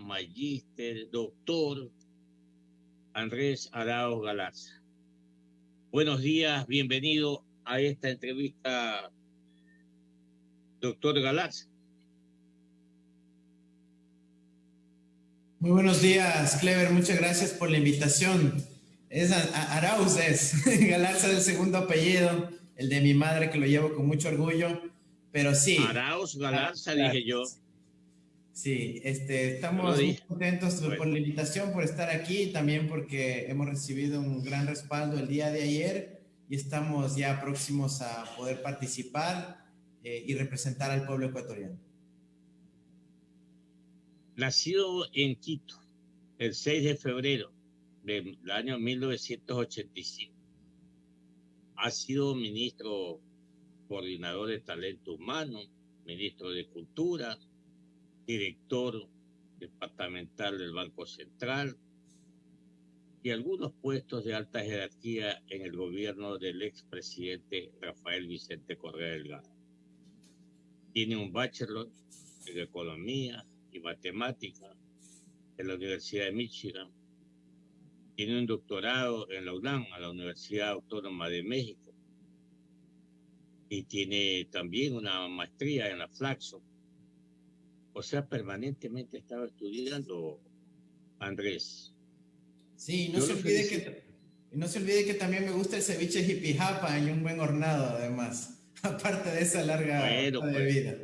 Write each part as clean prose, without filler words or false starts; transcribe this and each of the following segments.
magíster, doctor Andrés Arauz Galarza. Buenos días, bienvenido a esta entrevista, doctor Galarza. Muy buenos días, Clever, muchas gracias por la invitación. Es Arauz, Galarza es el segundo apellido, el de mi madre, que lo llevo con mucho orgullo, pero sí. Arauz Galarza, dije yo. Sí, estamos muy contentos por la invitación, por estar aquí, también porque hemos recibido un gran respaldo el día de ayer y estamos ya próximos a poder participar y representar al pueblo ecuatoriano. Nacido en Quito el 6 de febrero del año 1985, ha sido ministro coordinador de talento humano, ministro de Cultura, director departamental del Banco Central y algunos puestos de alta jerarquía en el gobierno del expresidente Rafael Vicente Correa Delgado. Tiene un bachelor en Economía y Matemática en la Universidad de Michigan. Tiene un doctorado en la UNAM, a la Universidad Autónoma de México. Y tiene también una maestría en la Flaxo. O sea, permanentemente estaba estudiando, Andrés. Sí, no se olvide que también me gusta el ceviche jipijapa y un buen hornado, además, aparte de esa larga de vida.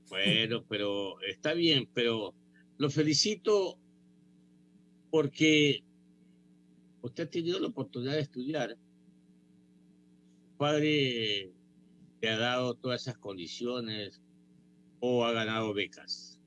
Bueno, pero está bien, pero lo felicito porque usted ha tenido la oportunidad de estudiar. Su padre le ha dado todas esas condiciones o ha ganado becas.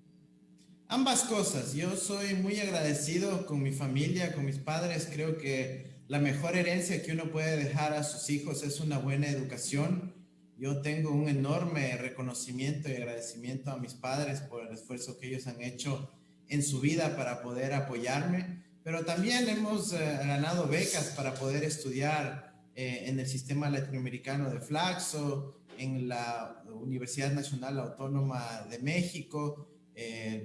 Ambas cosas. Yo soy muy agradecido con mi familia, con mis padres. Creo que la mejor herencia que uno puede dejar a sus hijos es una buena educación. Yo tengo un enorme reconocimiento y agradecimiento a mis padres por el esfuerzo que ellos han hecho en su vida para poder apoyarme, pero también hemos ganado becas para poder estudiar en el sistema latinoamericano de Flaxo, en la Universidad Nacional Autónoma de México,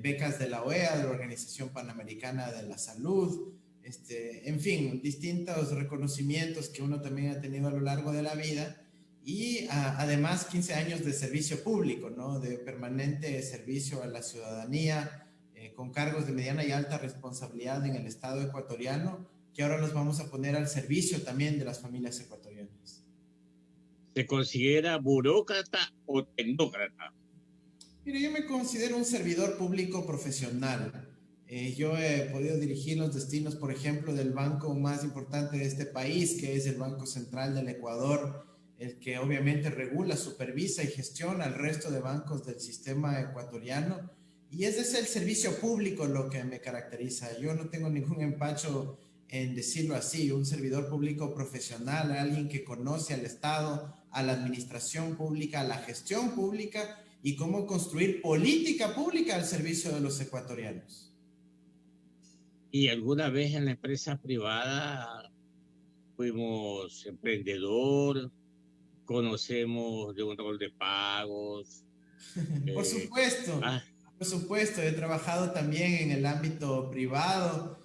becas de la OEA, de la Organización Panamericana de la Salud, en fin, distintos reconocimientos que uno también ha tenido a lo largo de la vida y además 15 años de servicio público, ¿no? De permanente servicio a la ciudadanía, con cargos de mediana y alta responsabilidad en el Estado ecuatoriano, que ahora los vamos a poner al servicio también de las familias ecuatorianas. ¿Se considera burócrata o tecnócrata? Mire, yo me considero un servidor público profesional. Yo he podido dirigir los destinos, por ejemplo, del banco más importante de este país, que es el Banco Central del Ecuador, el que obviamente regula, supervisa y gestiona el resto de bancos del sistema ecuatoriano. Y ese es el servicio público lo que me caracteriza. Yo no tengo ningún empacho en decirlo así, un servidor público profesional, alguien que conoce al Estado, a la administración pública, a la gestión pública y cómo construir política pública al servicio de los ecuatorianos. ¿Y alguna vez en la empresa privada fuimos emprendedor? ¿Conocemos de un rol de pagos? Por supuesto, por supuesto. He trabajado también en el ámbito privado,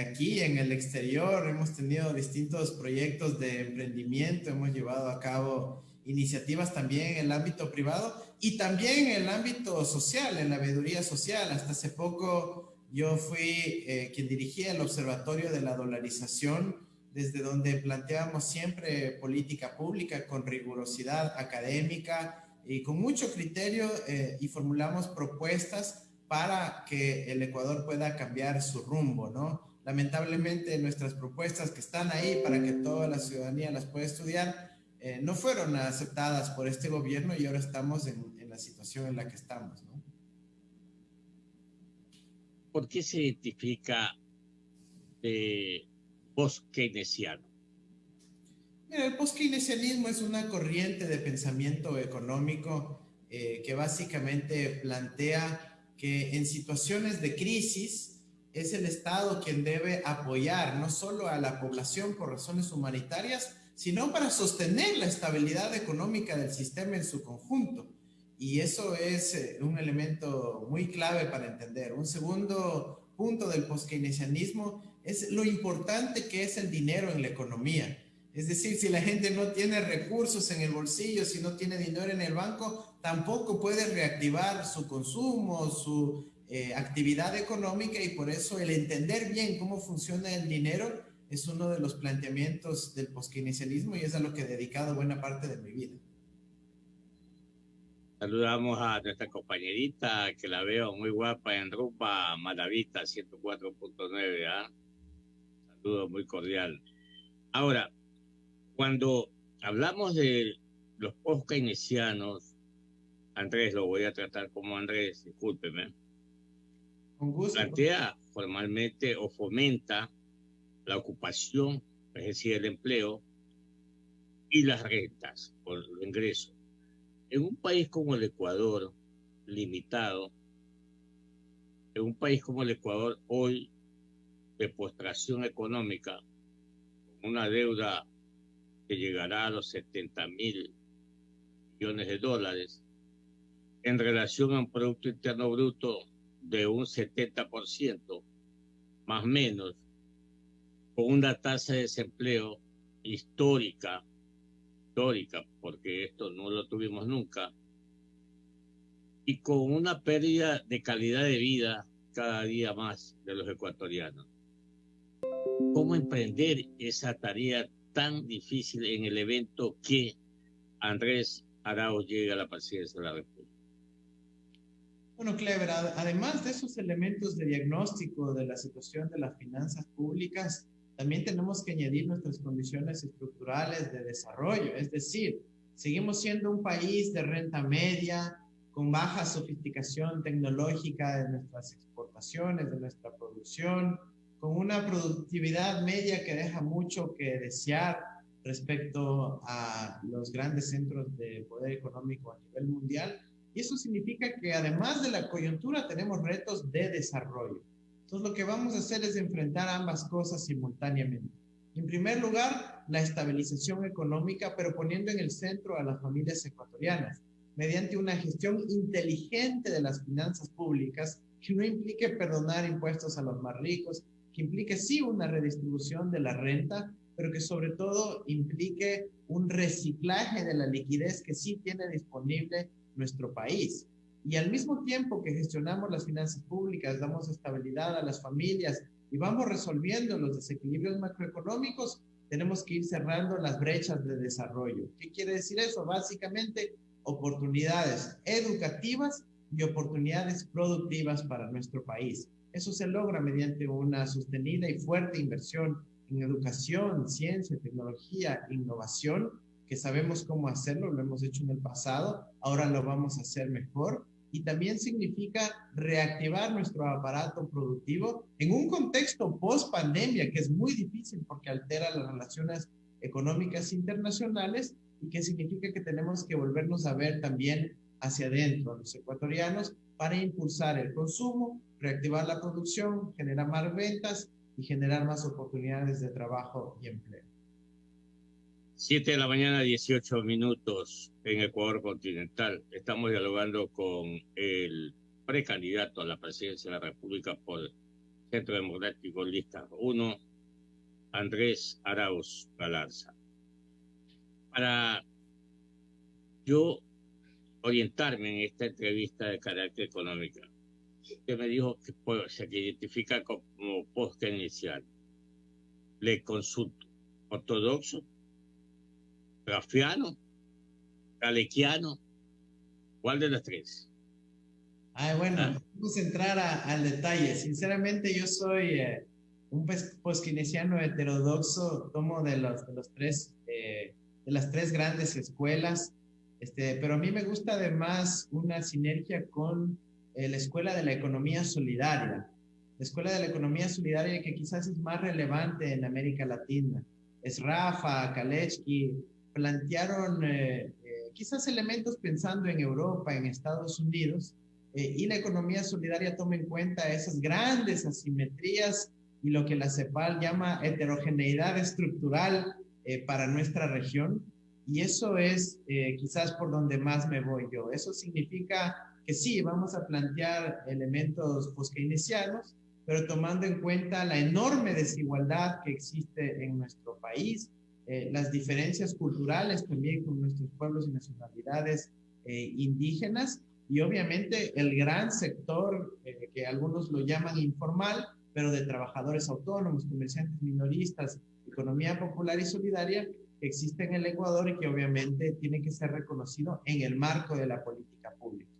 aquí, en el exterior. Hemos tenido distintos proyectos de emprendimiento, hemos llevado a cabo iniciativas también en el ámbito privado y también en el ámbito social, en la veeduría social. Hasta hace poco yo fui quien dirigía el Observatorio de la Dolarización, desde donde planteamos siempre política pública con rigurosidad académica y con mucho criterio y formulamos propuestas para que el Ecuador pueda cambiar su rumbo, ¿no? Lamentablemente nuestras propuestas que están ahí para que toda la ciudadanía las pueda estudiar no fueron aceptadas por este gobierno y ahora estamos en la situación en la que estamos, ¿no? ¿Por qué se identifica de post-keynesiano? Mira, el post-keynesianismo es una corriente de pensamiento económico que básicamente plantea que en situaciones de crisis es el Estado quien debe apoyar no solo a la población por razones humanitarias, sino para sostener la estabilidad económica del sistema en su conjunto. Y eso es un elemento muy clave para entender. Un segundo punto del poskeynesianismo es lo importante que es el dinero en la economía. Es decir, si la gente no tiene recursos en el bolsillo, si no tiene dinero en el banco, tampoco puede reactivar su consumo, su actividad económica, y por eso el entender bien cómo funciona el dinero es uno de los planteamientos del poskeynesianismo, y es a lo que he dedicado buena parte de mi vida. Saludamos a nuestra compañerita, que la veo muy guapa en Rumba Maravita 104.9, ¿ah? Saludo muy cordial. Ahora, cuando hablamos de los post-keynesianos, Andrés, lo voy a tratar como Andrés, discúlpeme, Con gusto. plantea formalmente o fomenta la ocupación, es decir, el empleo y las rentas por el ingreso. En un país como el Ecuador, limitado, en un país como el Ecuador hoy de postración económica, con una deuda que llegará a los 70.000 millones de dólares, en relación a un Producto Interno Bruto de un 70%, más o menos, con una tasa de desempleo histórica, porque esto no lo tuvimos nunca, y con una pérdida de calidad de vida cada día más de los ecuatorianos. ¿Cómo emprender esa tarea tan difícil en el evento que Andrés Arauz llega a la presidencia de la República? Bueno, Clever, además de esos elementos de diagnóstico de la situación de las finanzas públicas, también tenemos que añadir nuestras condiciones estructurales de desarrollo. Es decir, seguimos siendo un país de renta media, con baja sofisticación tecnológica de nuestras exportaciones, de nuestra producción, con una productividad media que deja mucho que desear respecto a los grandes centros de poder económico a nivel mundial. Y eso significa que además de la coyuntura tenemos retos de desarrollo. Entonces lo que vamos a hacer es enfrentar ambas cosas simultáneamente. En primer lugar, la estabilización económica, pero poniendo en el centro a las familias ecuatorianas, mediante una gestión inteligente de las finanzas públicas, que no implique perdonar impuestos a los más ricos, que implique sí una redistribución de la renta, pero que sobre todo implique un reciclaje de la liquidez que sí tiene disponible nuestro país. Y al mismo tiempo que gestionamos las finanzas públicas, damos estabilidad a las familias y vamos resolviendo los desequilibrios macroeconómicos, tenemos que ir cerrando las brechas de desarrollo. ¿Qué quiere decir eso? Básicamente, oportunidades educativas y oportunidades productivas para nuestro país. Eso se logra mediante una sostenida y fuerte inversión en educación, ciencia, tecnología, innovación, que sabemos cómo hacerlo, lo hemos hecho en el pasado, ahora lo vamos a hacer mejor. Y también significa reactivar nuestro aparato productivo en un contexto post-pandemia que es muy difícil porque altera las relaciones económicas internacionales, y que significa que tenemos que volvernos a ver también hacia adentro, los ecuatorianos, para impulsar el consumo, reactivar la producción, generar más ventas y generar más oportunidades de trabajo y empleo. 7 de la mañana, 18 minutos en Ecuador continental. Estamos dialogando con el precandidato a la presidencia de la República por Centro Democrático Lista 1, Andrés Arauz Galarza. Para yo orientarme en esta entrevista de carácter económico, usted me dijo que se identifica como post-keynesiano. Le consulto, ortodoxo, grafiano, galequiano, ¿cuál de las tres? Bueno, vamos a entrar al detalle. Sinceramente, yo soy un poskeynesiano heterodoxo, tomo de las tres grandes escuelas, pero a mí me gusta además una sinergia con la escuela de la economía solidaria. La escuela de la economía solidaria que quizás es más relevante en América Latina. Es Rafa, Kalecki, plantearon quizás elementos pensando en Europa, en Estados Unidos, y la economía solidaria toma en cuenta esas grandes asimetrías y lo que la CEPAL llama heterogeneidad estructural para nuestra región, Y eso es quizás por donde más me voy yo. Eso significa que sí, vamos a plantear elementos post-keynesianos, pero tomando en cuenta la enorme desigualdad que existe en nuestro país, las diferencias culturales también con nuestros pueblos y nacionalidades indígenas, y obviamente el gran sector que algunos lo llaman informal, pero de trabajadores autónomos, comerciantes minoristas, economía popular y solidaria, que existe en el Ecuador y que obviamente tiene que ser reconocido en el marco de la política pública.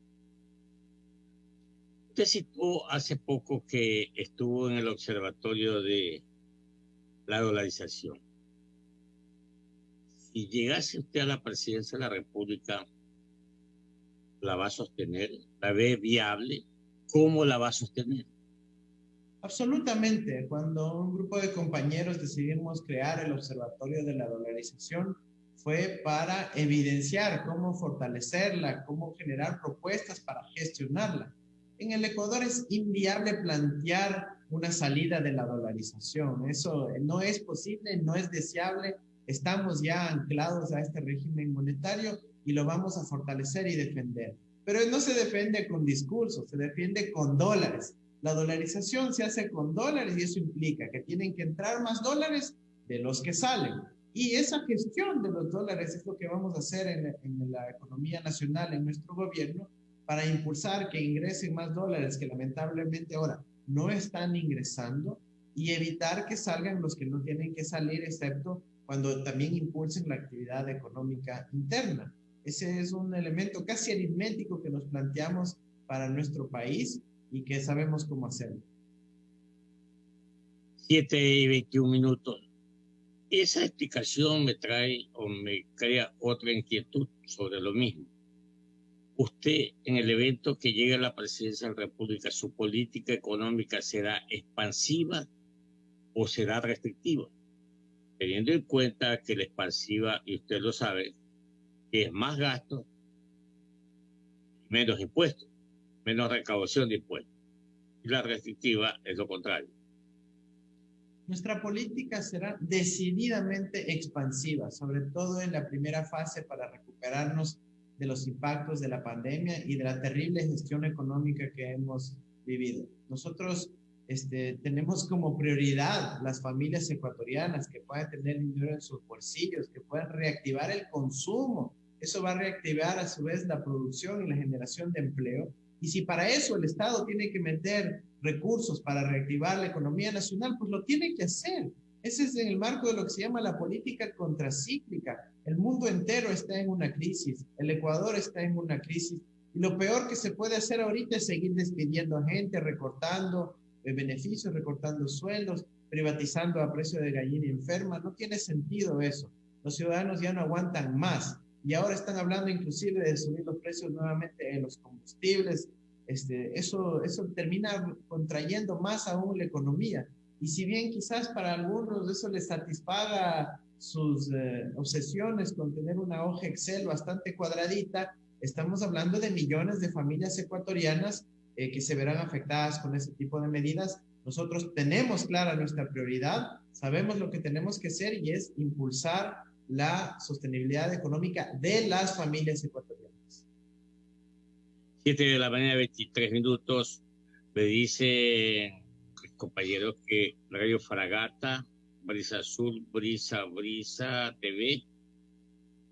Usted citó hace poco que estuvo en el observatorio de la dolarización. Si llegase usted a la presidencia de la República, ¿la va a sostener? ¿La ve viable? ¿Cómo la va a sostener? Absolutamente. Cuando un grupo de compañeros decidimos crear el Observatorio de la Dolarización, fue para evidenciar cómo fortalecerla, cómo generar propuestas para gestionarla. En el Ecuador es inviable plantear una salida de la dolarización. Eso no es posible, no es deseable. Estamos ya anclados a este régimen monetario y lo vamos a fortalecer y defender. Pero no se defiende con discursos, se defiende con dólares. La dolarización se hace con dólares y eso implica que tienen que entrar más dólares de los que salen. Y esa gestión de los dólares es lo que vamos a hacer en la economía nacional, en nuestro gobierno, para impulsar que ingresen más dólares que lamentablemente ahora no están ingresando y evitar que salgan los que no tienen que salir, excepto cuando también impulsen la actividad económica interna. Ese es un elemento casi aritmético que nos planteamos para nuestro país y que sabemos cómo hacerlo. 7:21. Esa explicación me trae o me crea otra inquietud sobre lo mismo. Usted, en el evento que llegue a la presidencia de la República, ¿su política económica será expansiva o será restrictiva? Teniendo en cuenta que la expansiva, y usted lo sabe, que es más gasto, menos impuestos, menos recaudación de impuestos. Y la restrictiva es lo contrario. Nuestra política será decididamente expansiva, sobre todo en la primera fase para recuperarnos de los impactos de la pandemia y de la terrible gestión económica que hemos vivido. Nosotros tenemos como prioridad las familias ecuatorianas que puedan tener dinero en sus bolsillos, que puedan reactivar el consumo. Eso va a reactivar a su vez la producción y la generación de empleo. Y si para eso el Estado tiene que meter recursos para reactivar la economía nacional, pues lo tiene que hacer. Ese es en el marco de lo que se llama la política contracíclica. El mundo entero está en una crisis, el Ecuador está en una crisis, y lo peor que se puede hacer ahorita es seguir despidiendo a gente, recortando beneficios, recortando sueldos, privatizando a precio de gallina enferma. No tiene sentido eso. Los ciudadanos ya no aguantan más. Y ahora están hablando inclusive de subir los precios nuevamente en los combustibles. Eso termina contrayendo más aún la economía. Y si bien quizás para algunos eso les satisfaga sus obsesiones con tener una hoja Excel bastante cuadradita, estamos hablando de millones de familias ecuatorianas que se verán afectadas con ese tipo de medidas. Nosotros tenemos clara nuestra prioridad, sabemos lo que tenemos que hacer y es impulsar la sostenibilidad económica de las familias ecuatorianas. 7:23. Me dice el compañero que Radio Fragata, Brisa Azul, Brisa TV,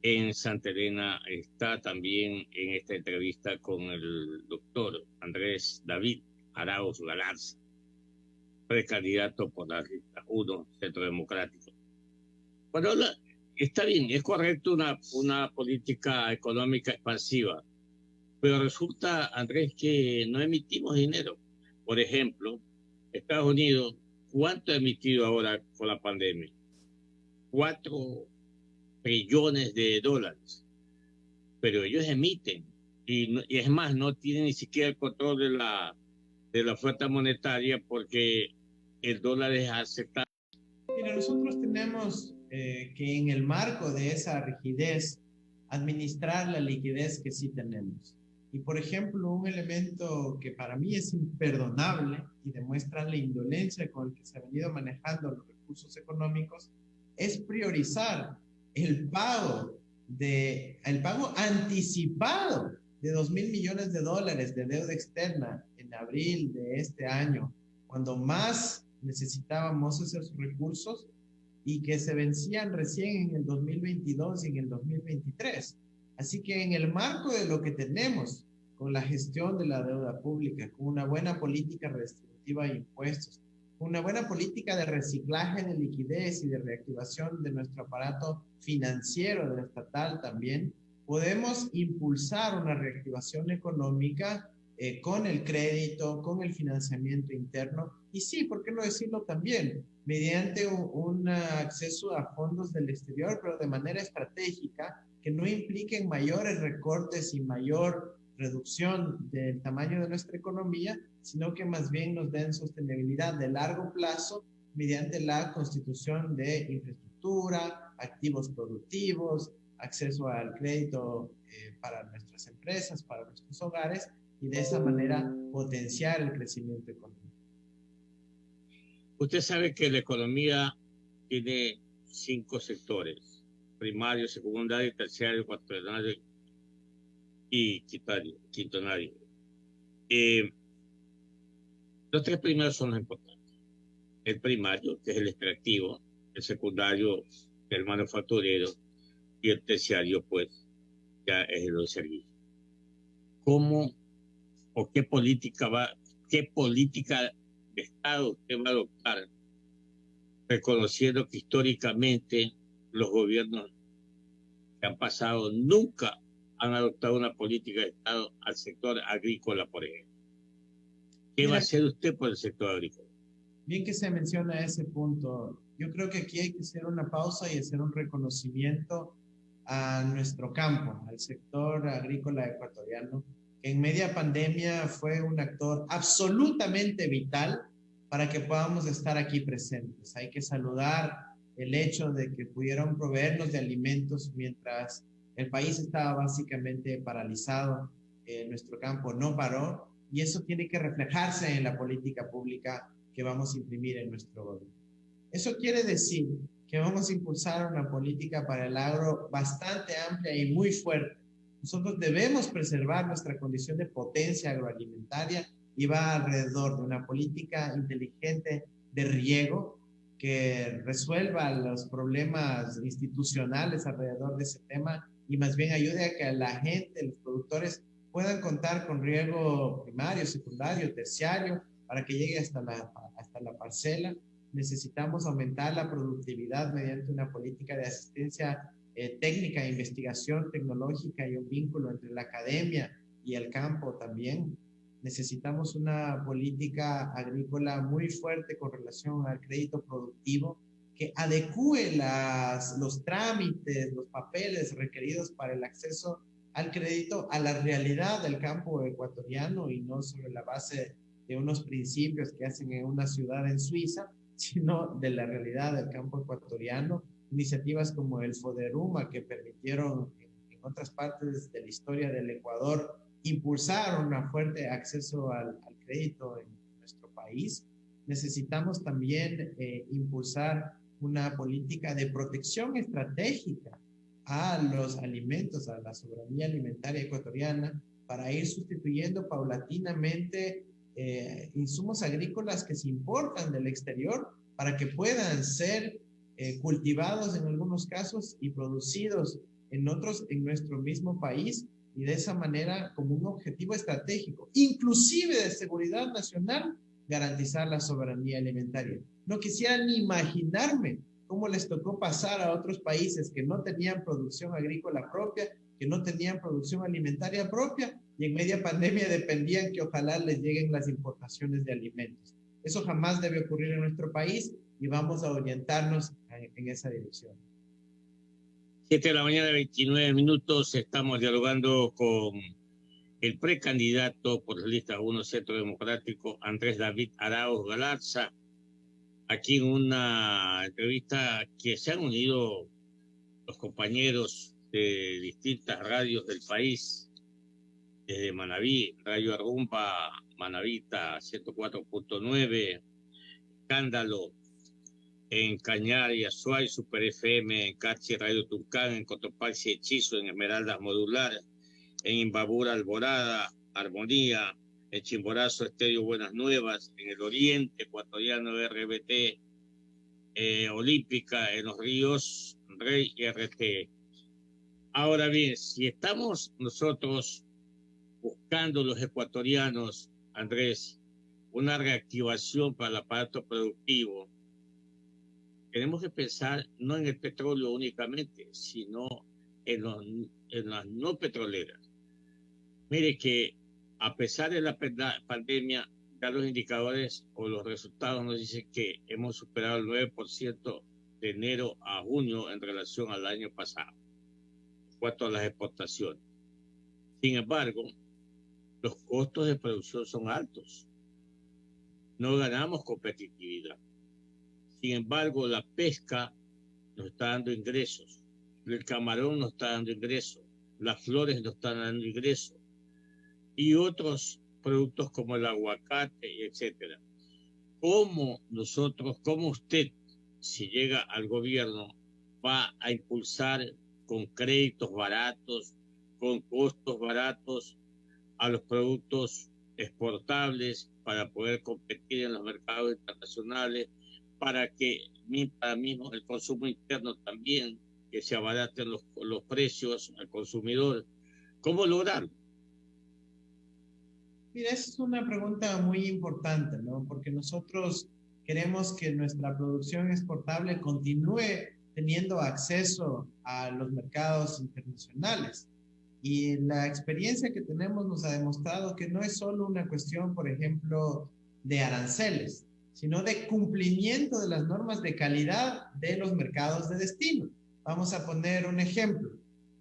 en Santa Elena está también en esta entrevista con el doctor Andrés David Arauz Galarza, precandidato por la lista 1, Centro Democrático. Bueno, está bien, es correcto una política económica expansiva, pero resulta, Andrés, que no emitimos dinero. Por ejemplo, Estados Unidos, ¿cuánto ha emitido ahora con la pandemia? 4 trillones de dólares. Pero ellos emiten, y es más, no tienen ni siquiera el control de la oferta monetaria porque el dólar es aceptado. Mira, nosotros tenemos que en el marco de esa rigidez administrar la liquidez que sí tenemos. Y por ejemplo, un elemento que para mí es imperdonable y demuestra la indolencia con el que se ha venido manejando los recursos económicos es priorizar el pago de el pago anticipado de $2.000 millones de deuda externa en abril de este año, cuando más necesitábamos esos recursos y que se vencían recién en el 2022 y en el 2023. Así que en el marco de lo que tenemos con la gestión de la deuda pública, con una buena política redistributiva de impuestos, con una buena política de reciclaje de liquidez y de reactivación de nuestro aparato financiero, del estatal también, podemos impulsar una reactivación económica con el crédito, con el financiamiento interno y sí, ¿por qué no decirlo también? Mediante un acceso a fondos del exterior, pero de manera estratégica, que no impliquen mayores recortes y mayor reducción del tamaño de nuestra economía, sino que más bien nos den sostenibilidad de largo plazo mediante la constitución de infraestructura, activos productivos, acceso al crédito para nuestras empresas, para nuestros hogares, y de esa manera potenciar el crecimiento económico. Usted sabe que la economía tiene 5 sectores: primario, secundario, terciario, cuaternario y quintonario. Los 3 primeros son los importantes. El primario, que es el extractivo; el secundario, el manufacturero; y el terciario, pues, ya es el de servicio. ¿Cómo o qué política de Estado usted va a adoptar, reconociendo que históricamente los gobiernos que han pasado nunca han adoptado una política de Estado al sector agrícola, por ejemplo? ¿Qué va a hacer usted por el sector agrícola? Bien que se menciona ese punto. Yo creo que aquí hay que hacer una pausa y hacer un reconocimiento a nuestro campo, al sector agrícola ecuatoriano, que en media pandemia fue un actor absolutamente vital para que podamos estar aquí presentes. Hay que saludar el hecho de que pudieron proveernos de alimentos mientras el país estaba básicamente paralizado. Nuestro campo no paró y eso tiene que reflejarse en la política pública que vamos a imprimir en nuestro gobierno. Eso quiere decir que vamos a impulsar una política para el agro bastante amplia y muy fuerte. Nosotros debemos preservar nuestra condición de potencia agroalimentaria y va alrededor de una política inteligente de riego que resuelva los problemas institucionales alrededor de ese tema y más bien ayude a que la gente, los productores, puedan contar con riego primario, secundario, terciario, para que llegue hasta la parcela. Necesitamos aumentar la productividad mediante una política de asistencia técnica, investigación tecnológica y un vínculo entre la academia y el campo también. Necesitamos una política agrícola muy fuerte con relación al crédito productivo que adecue los trámites, los papeles requeridos para el acceso al crédito a la realidad del campo ecuatoriano y no sobre la base de unos principios que hacen en una ciudad en Suiza, sino de la realidad del campo ecuatoriano. Iniciativas como el FODERUMA que permitieron en otras partes de la historia del Ecuador impulsar un fuerte acceso al crédito en nuestro país. Necesitamos también impulsar una política de protección estratégica a los alimentos, a la soberanía alimentaria ecuatoriana, para ir sustituyendo paulatinamente insumos agrícolas que se importan del exterior para que puedan ser cultivados en algunos casos y producidos en otros en nuestro mismo país, y de esa manera, como un objetivo estratégico, inclusive de seguridad nacional, garantizar la soberanía alimentaria. No quisiera ni imaginarme cómo les tocó pasar a otros países que no tenían producción agrícola propia, que no tenían producción alimentaria propia, y en media pandemia dependían que ojalá les lleguen las importaciones de alimentos. Eso jamás debe ocurrir en nuestro país y vamos a orientarnos en esa dirección. 7 de la mañana, 29 minutos. Estamos dialogando con el precandidato por la lista 1 Centro Democrático, Andrés David Arauz Galarza, aquí en una entrevista que se han unido los compañeros de distintas radios del país, desde Manabí, Radio Arrumba, Manavita 104.9, Escándalo en Cañar y Azuay, Super FM, en Cachi, Radio Tucán, en Cotopaxi, Hechizo, en Esmeraldas Modular, en Imbabura, Alborada, Armonía, en Chimborazo, Estéreo Buenas Nuevas, en el Oriente Ecuatoriano, RBT, Olímpica, en Los Ríos, Rey y RT. Ahora bien, si estamos nosotros buscando los ecuatorianos, Andrés, una reactivación para el aparato productivo, tenemos que pensar no en el petróleo únicamente, sino en las no petroleras. Mire que a pesar de la pandemia, ya los indicadores o los resultados nos dicen que hemos superado el 9% de enero a junio en relación al año pasado, en cuanto a las exportaciones. Sin embargo, los costos de producción son altos. No ganamos competitividad. Sin embargo, la pesca nos está dando ingresos. El camarón nos está dando ingresos. Las flores nos están dando ingresos. Y otros productos como el aguacate, etcétera. ¿Cómo usted, si llega al gobierno, va a impulsar con créditos baratos, con costos baratos a los productos exportables para poder competir en los mercados internacionales, para mismo el consumo interno también, que se abaraten los precios al consumidor? ¿Cómo lograrlo? Mira, esa es una pregunta muy importante, ¿no? Porque nosotros queremos que nuestra producción exportable continúe teniendo acceso a los mercados internacionales. Y la experiencia que tenemos nos ha demostrado que no es solo una cuestión, por ejemplo, de aranceles, sino de cumplimiento de las normas de calidad de los mercados de destino. Vamos a poner un ejemplo.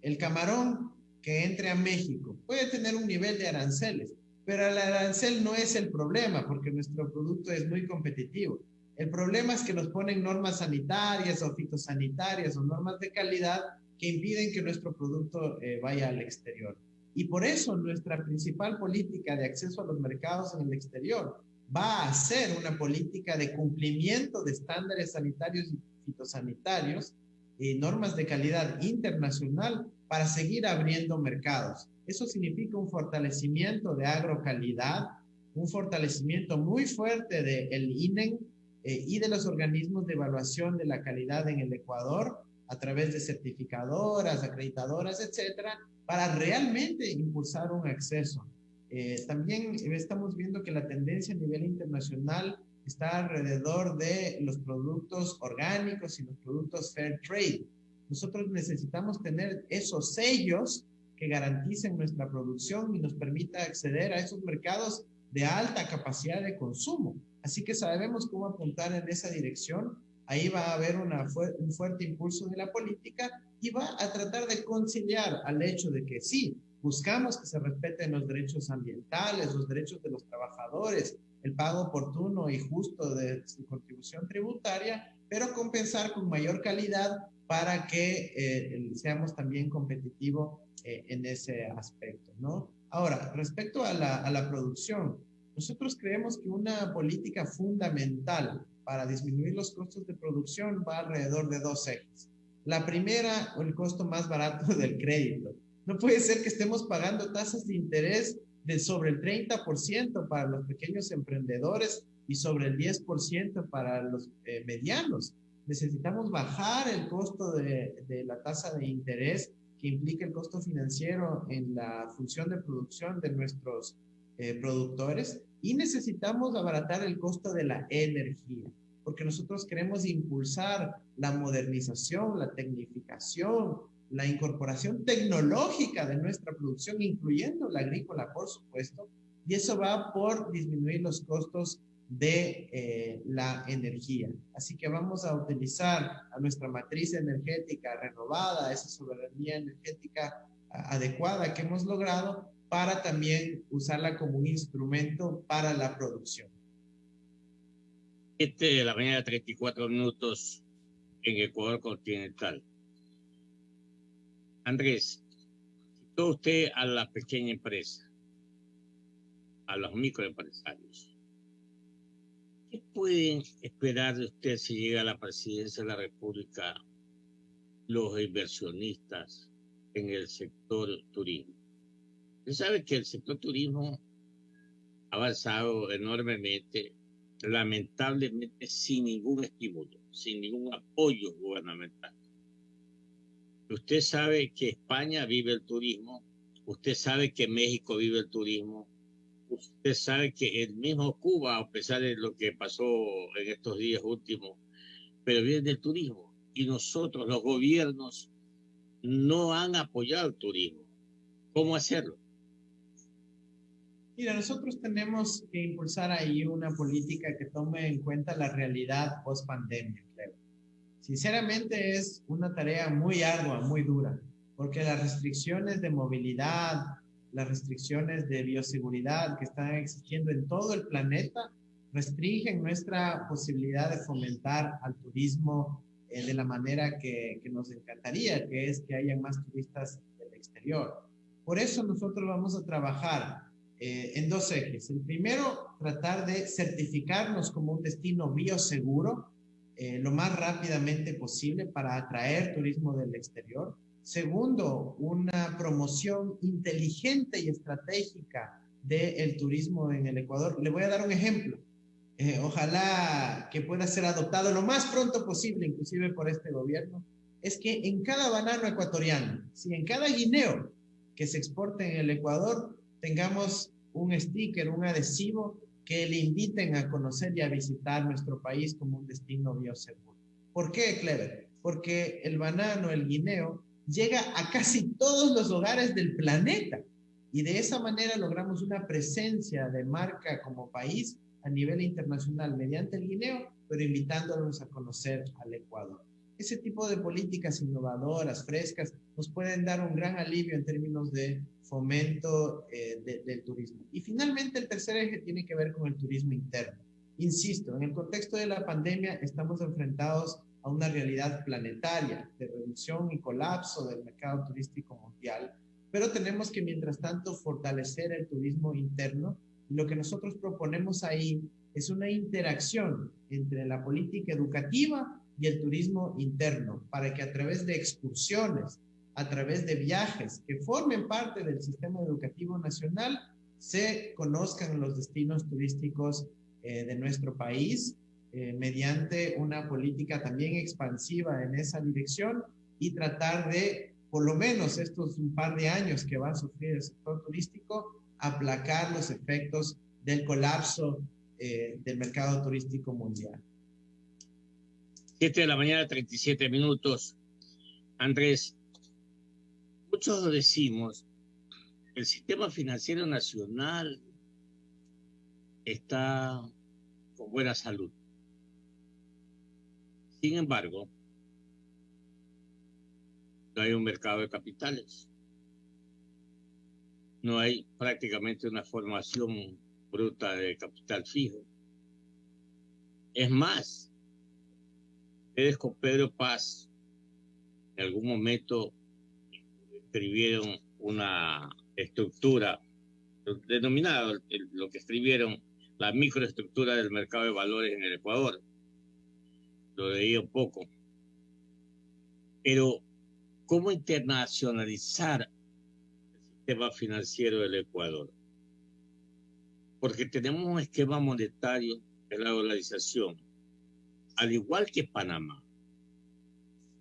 El camarón que entre a México puede tener un nivel de aranceles, pero el arancel no es el problema porque nuestro producto es muy competitivo. El problema es que nos ponen normas sanitarias o fitosanitarias o normas de calidad que impiden que nuestro producto vaya al exterior. Y por eso nuestra principal política de acceso a los mercados en el exterior va a ser una política de cumplimiento de estándares sanitarios y fitosanitarios y normas de calidad internacional para seguir abriendo mercados. Eso significa un fortalecimiento de agrocalidad, un fortalecimiento muy fuerte del INEN y de los organismos de evaluación de la calidad en el Ecuador, a través de certificadoras, acreditadoras, etcétera, para realmente impulsar un acceso. También estamos viendo que la tendencia a nivel internacional está alrededor de los productos orgánicos y los productos fair trade. Nosotros necesitamos tener esos sellos que garanticen nuestra producción y nos permita acceder a esos mercados de alta capacidad de consumo. Así que sabemos cómo apuntar en esa dirección. Ahí va a haber un fuerte impulso de la política y va a tratar de conciliar al hecho de que sí, buscamos que se respeten los derechos ambientales, los derechos de los trabajadores, el pago oportuno y justo de su contribución tributaria, pero compensar con mayor calidad para que seamos también competitivos en ese aspecto, ¿no? Ahora, respecto a la producción, nosotros creemos que una política fundamental para disminuir los costos de producción va alrededor de dos ejes. La primera, el costo más barato del crédito. No puede ser que estemos pagando tasas de interés de sobre el 30% para los pequeños emprendedores y sobre el 10% para los medianos. Necesitamos bajar el costo de la tasa de interés que implica el costo financiero en la función de producción de nuestros productores, y necesitamos abaratar el costo de la energía, porque nosotros queremos impulsar la modernización, la tecnificación, la incorporación tecnológica de nuestra producción, incluyendo la agrícola, por supuesto, y eso va por disminuir los costos de la energía. Así que vamos a utilizar a nuestra matriz energética renovada, esa soberanía energética adecuada que hemos logrado, para también usarla como un instrumento para la producción. 7 de la mañana, 34 minutos en Ecuador continental. Andrés, citó usted a la pequeña empresa, a los microempresarios. ¿Qué pueden esperar de usted si llega a la presidencia de la República los inversionistas en el sector turismo? Usted sabe que el sector turismo ha avanzado enormemente, lamentablemente sin ningún estímulo, sin ningún apoyo gubernamental. Usted sabe que España vive el turismo, usted sabe que México vive el turismo, usted sabe que el mismo Cuba, a pesar de lo que pasó en estos días últimos, pero vive del turismo. Y nosotros, los gobiernos, no han apoyado el turismo. ¿Cómo hacerlo? Mira, nosotros tenemos que impulsar ahí una política que tome en cuenta la realidad post pandemia, creo. Sinceramente es una tarea muy ardua, muy dura, porque las restricciones de movilidad, las restricciones de bioseguridad que están existiendo en todo el planeta restringen nuestra posibilidad de fomentar al turismo de la manera que nos encantaría, que es que haya más turistas del exterior. Por eso nosotros vamos a trabajar en dos ejes. El primero, tratar de certificarnos como un destino bioseguro lo más rápidamente posible para atraer turismo del exterior. Segundo, una promoción inteligente y estratégica del turismo en el Ecuador. Le voy a dar un ejemplo. Ojalá que pueda ser adoptado lo más pronto posible, inclusive por este gobierno, es que en cada banano ecuatoriano, si en cada guineo que se exporte en el Ecuador, tengamos un sticker, un adhesivo que le inviten a conocer y a visitar nuestro país como un destino bioseguro. ¿Por qué, Clever? Porque el banano, el guineo, llega a casi todos los hogares del planeta y de esa manera logramos una presencia de marca como país a nivel internacional mediante el guineo, pero invitándolos a conocer al Ecuador. Ese tipo de políticas innovadoras, frescas, nos pueden dar un gran alivio en términos de fomento del turismo. Y finalmente el tercer eje tiene que ver con el turismo interno. Insisto, en el contexto de la pandemia estamos enfrentados a una realidad planetaria de reducción y colapso del mercado turístico mundial, pero tenemos que mientras tanto fortalecer el turismo interno. Y lo que nosotros proponemos ahí es una interacción entre la política educativa y el turismo interno, para que a través de excursiones, a través de viajes que formen parte del sistema educativo nacional, se conozcan los destinos turísticos de nuestro país mediante una política también expansiva en esa dirección y tratar de, por lo menos estos un par de años que va a sufrir el sector turístico, aplacar los efectos del colapso del mercado turístico mundial. 7 de la mañana, 37 minutos. Andrés, muchos decimos, el sistema financiero nacional está con buena salud. Sin embargo, no hay un mercado de capitales. No hay prácticamente una formación bruta de capital fijo. Es más, ustedes con Pedro Paz en algún momento escribieron una estructura denominada lo que escribieron la microestructura del mercado de valores en el Ecuador. Lo leí un poco. Pero, ¿cómo internacionalizar el sistema financiero del Ecuador? Porque tenemos un esquema monetario de la dolarización, al igual que Panamá.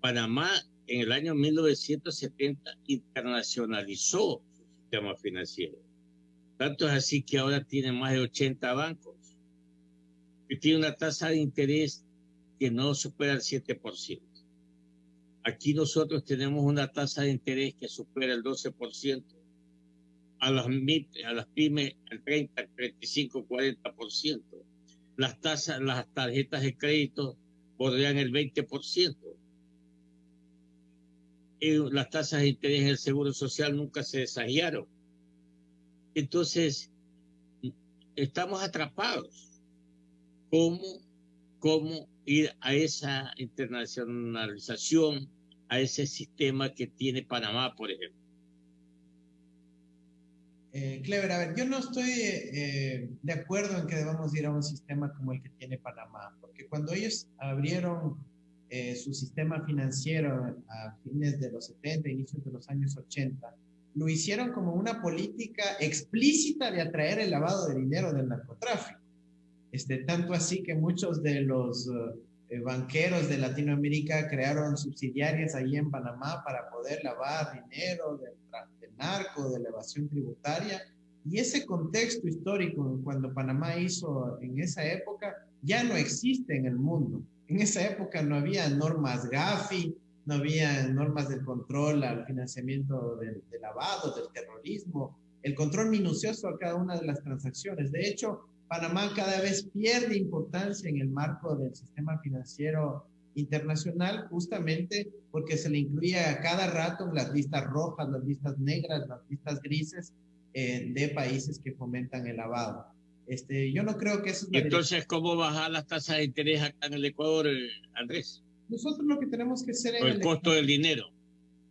Panamá en el año 1970 internacionalizó su sistema financiero. Tanto es así que ahora tiene más de 80 bancos y tiene una tasa de interés que no supera el 7%. Aquí nosotros tenemos una tasa de interés que supera el 12%. A las pymes el 30, el 35, 40%. Las tarjetas de crédito bordean el 20%. Y las tasas de interés en el Seguro Social nunca se desaguaron. Entonces, estamos atrapados. ¿Cómo ir a esa internacionalización, a ese sistema que tiene Panamá, por ejemplo? Clever, a ver, yo no estoy de acuerdo en que debamos ir a un sistema como el que tiene Panamá, porque cuando ellos abrieron su sistema financiero a fines de los 70, inicios de los años 80, lo hicieron como una política explícita de atraer el lavado de dinero del narcotráfico. Tanto así que muchos de los banqueros de Latinoamérica crearon subsidiarias ahí en Panamá para poder lavar dinero del narco, de la evasión tributaria. Y ese contexto histórico, cuando Panamá hizo en esa época, ya no existe en el mundo. En esa época no había normas Gafi, no había normas del control al financiamiento del lavado, del terrorismo, el control minucioso a cada una de las transacciones. De hecho, Panamá cada vez pierde importancia en el marco del sistema financiero internacional, justamente porque se le incluye a cada rato en las listas rojas, las listas negras, las listas grises de países que fomentan el lavado. Yo no creo que eso es la Entonces, ¿cómo bajar las tasas de interés acá en el Ecuador, Andrés? Nosotros lo que tenemos que hacer en el costo del dinero.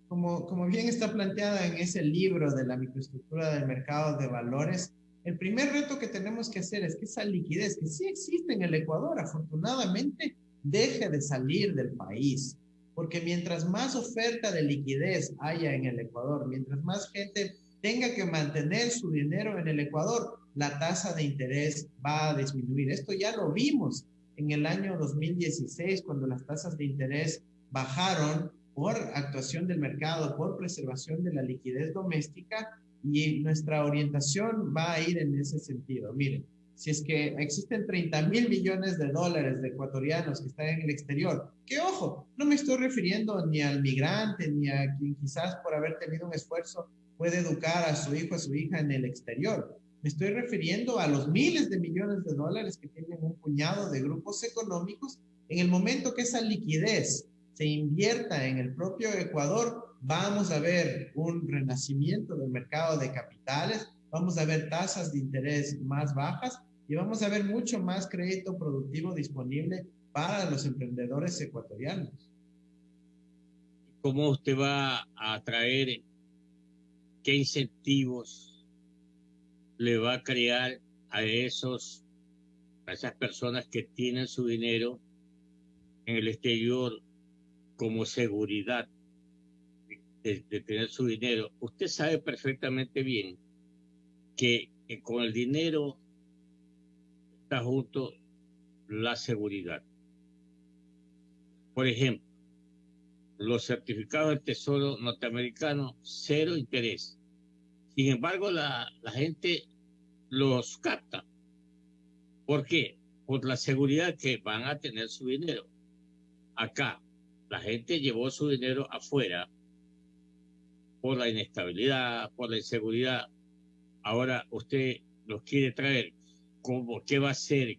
Como bien está planteada en ese libro de la microestructura del mercado de valores, el primer reto que tenemos que hacer es que esa liquidez que sí existe en el Ecuador, afortunadamente, deje de salir del país. Porque mientras más oferta de liquidez haya en el Ecuador, mientras más gente tenga que mantener su dinero en el Ecuador, la tasa de interés va a disminuir. Esto ya lo vimos en el año 2016, cuando las tasas de interés bajaron por actuación del mercado, por preservación de la liquidez doméstica, y nuestra orientación va a ir en ese sentido. Miren, si es que existen 30,000 millones de dólares de ecuatorianos que están en el exterior, que ojo, no me estoy refiriendo ni al migrante, ni a quien quizás por haber tenido un esfuerzo puede educar a su hijo, a su hija en el exterior. Me estoy refiriendo a los miles de millones de dólares que tienen un puñado de grupos económicos. En el momento que esa liquidez se invierta en el propio Ecuador, vamos a ver un renacimiento del mercado de capitales, vamos a ver tasas de interés más bajas y vamos a ver mucho más crédito productivo disponible para los emprendedores ecuatorianos. ¿Cómo usted va a atraer, qué incentivos le va a crear a esas personas que tienen su dinero en el exterior como seguridad de tener su dinero? Usted sabe perfectamente bien que con el dinero está junto la seguridad. Por ejemplo, los certificados del Tesoro norteamericano, 0 interés. Sin embargo, la gente los capta. ¿Por qué? Por la seguridad que van a tener su dinero. Acá, la gente llevó su dinero afuera por la inestabilidad, por la inseguridad. Ahora usted los quiere traer. ¿Cómo? ¿Qué va a hacer?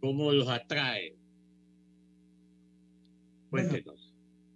¿Cómo los atrae? Cuéntenos. Bueno,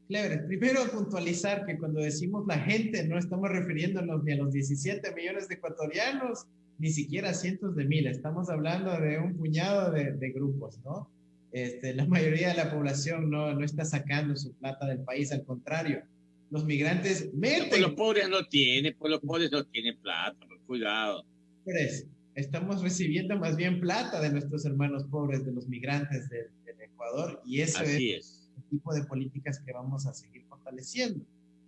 Clever, primero puntualizar que cuando decimos la gente no estamos refiriéndonos ni a los 17 millones de ecuatorianos, ni siquiera a cientos de miles. Estamos hablando de un puñado de grupos, ¿no? La mayoría de la población no está sacando su plata del país, al contrario. Los migrantes meten... Pues los pobres no tienen, pues los pobres no tienen plata, pues cuidado. Por eso, estamos recibiendo más bien plata de nuestros hermanos pobres, de los migrantes del Ecuador, y eso es el tipo de políticas que vamos a seguir fortaleciendo.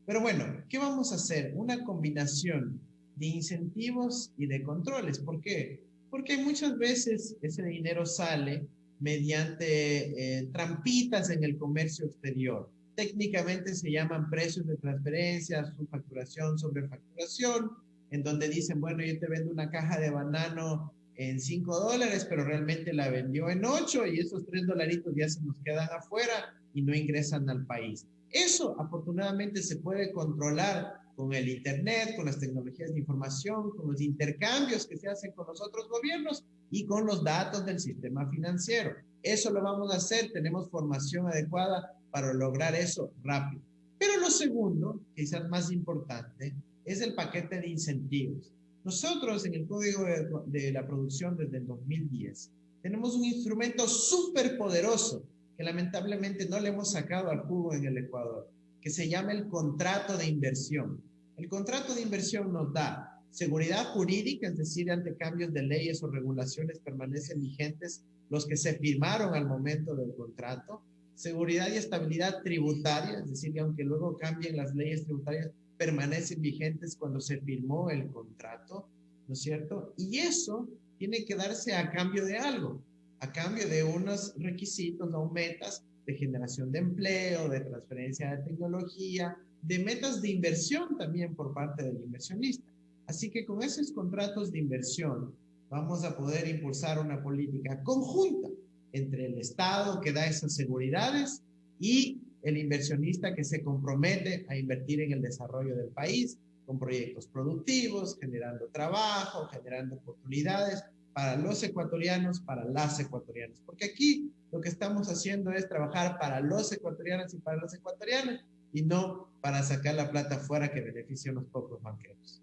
Pero bueno, ¿qué vamos a hacer? Una combinación de incentivos y de controles. ¿Por qué? Porque muchas veces ese dinero sale mediante trampitas en el comercio exterior. Técnicamente se llaman precios de transferencia, subfacturación, sobrefacturación, en donde dicen, bueno, yo te vendo una caja de banano en $5, pero realmente la vendió en 8 y esos $3 ya se nos quedan afuera y no ingresan al país. Eso afortunadamente se puede controlar con el Internet, con las tecnologías de información, con los intercambios que se hacen con los otros gobiernos y con los datos del sistema financiero. Eso lo vamos a hacer, tenemos formación adecuada para lograr eso rápido. Pero lo segundo, quizás más importante, es el paquete de incentivos. Nosotros en el Código de la Producción desde el 2010 tenemos un instrumento súper poderoso que lamentablemente no le hemos sacado al jugo en el Ecuador, que se llama el contrato de inversión. El contrato de inversión nos da Seguridad jurídica, es decir, ante cambios de leyes o regulaciones permanecen vigentes los que se firmaron al momento del contrato. Seguridad y estabilidad tributaria, es decir, que aunque luego cambien las leyes tributarias, permanecen vigentes cuando se firmó el contrato, ¿no es cierto? Y eso tiene que darse a cambio de algo, a cambio de unos requisitos o metas de generación de empleo, de transferencia de tecnología, de metas de inversión también por parte del inversionista. Así que con esos contratos de inversión vamos a poder impulsar una política conjunta entre el Estado que da esas seguridades y el inversionista que se compromete a invertir en el desarrollo del país con proyectos productivos, generando trabajo, generando oportunidades para los ecuatorianos, para las ecuatorianas. Porque aquí lo que estamos haciendo es trabajar para los ecuatorianos y para los ecuatorianos y no para sacar la plata afuera que beneficie a unos pocos banqueros.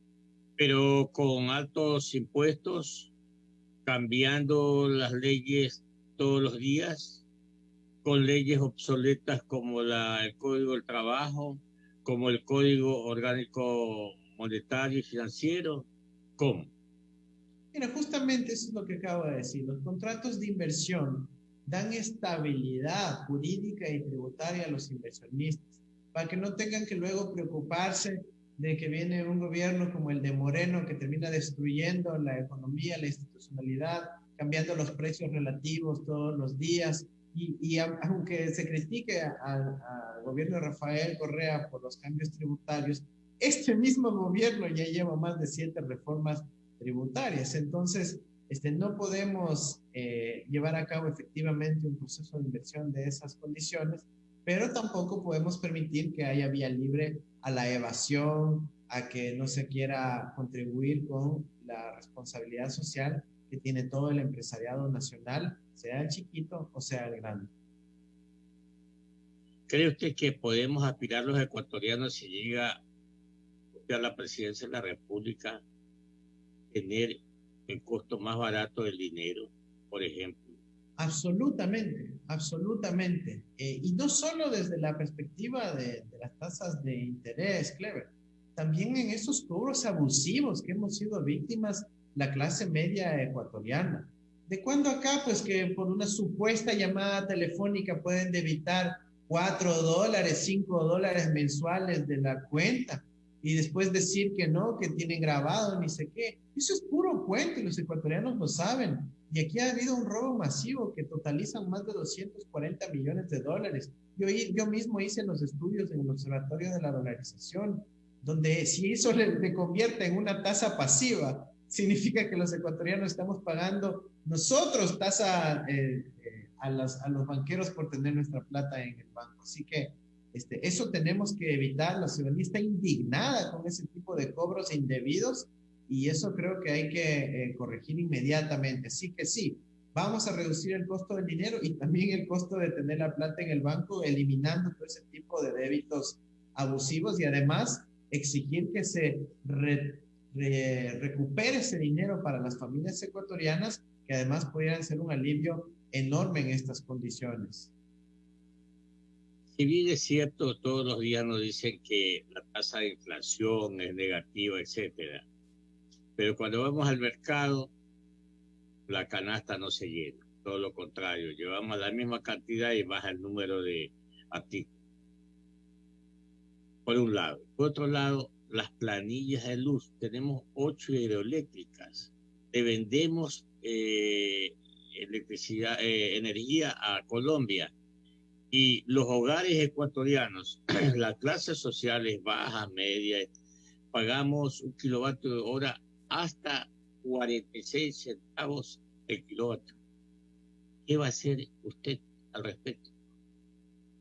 Pero con altos impuestos, cambiando las leyes todos los días, con leyes obsoletas como el Código del Trabajo, como el Código Orgánico Monetario y Financiero. ¿Cómo? Mira, justamente eso es lo que acabo de decir. Los contratos de inversión dan estabilidad jurídica y tributaria a los inversionistas para que no tengan que luego preocuparse de que viene un gobierno como el de Moreno que termina destruyendo la economía, la institucionalidad, cambiando los precios relativos todos los días. Y aunque se critique al gobierno de Rafael Correa por los cambios tributarios, este mismo gobierno ya lleva más de 7 reformas tributarias. Entonces, no podemos llevar a cabo efectivamente un proceso de inversión de esas condiciones, pero tampoco podemos permitir que haya vía libre a la evasión, a que no se quiera contribuir con la responsabilidad social que tiene todo el empresariado nacional, sea el chiquito o sea el grande. ¿Cree usted que podemos aspirar los ecuatorianos, si llega a la presidencia de la República, tener el costo más barato del dinero, por ejemplo? Absolutamente, absolutamente. Y no solo desde la perspectiva de las tasas de interés, Clever, también en esos cobros abusivos que hemos sido víctimas la clase media ecuatoriana. ¿De cuándo acá? Pues que por una supuesta llamada telefónica pueden debitar $4, $5 mensuales de la cuenta y después decir que no, que tienen grabado, ni sé qué. Eso es puro cuento y los ecuatorianos lo saben. Y aquí ha habido un robo masivo que totalizan más de $240 millones. Yo mismo hice los estudios en el Observatorio de la Dolarización, donde si eso le convierte en una tasa pasiva, significa que los ecuatorianos estamos pagando nosotros tasa a los banqueros por tener nuestra plata en el banco. Así que eso tenemos que evitar. La ciudadanía está indignada con ese tipo de cobros indebidos y eso creo que hay que corregir inmediatamente. Así que sí, vamos a reducir el costo del dinero y también el costo de tener la plata en el banco, eliminando todo ese tipo de débitos abusivos y además exigir que se recupere ese dinero para las familias ecuatorianas, que además pudieran ser un alivio enorme en estas condiciones. Si bien es cierto, todos los días nos dicen que la tasa de inflación es negativa, etcétera, pero cuando vamos al mercado, la canasta no se llena, todo lo contrario, llevamos la misma cantidad y baja el número de artículos. Por un lado. Por otro lado, las planillas de luz. Tenemos 8 hidroeléctricas. Le vendemos energía a Colombia. Y los hogares ecuatorianos, las clases sociales bajas, medias, pagamos un kilovatio de hora hasta 46 centavos el kilovatio. ¿Qué va a hacer usted al respecto?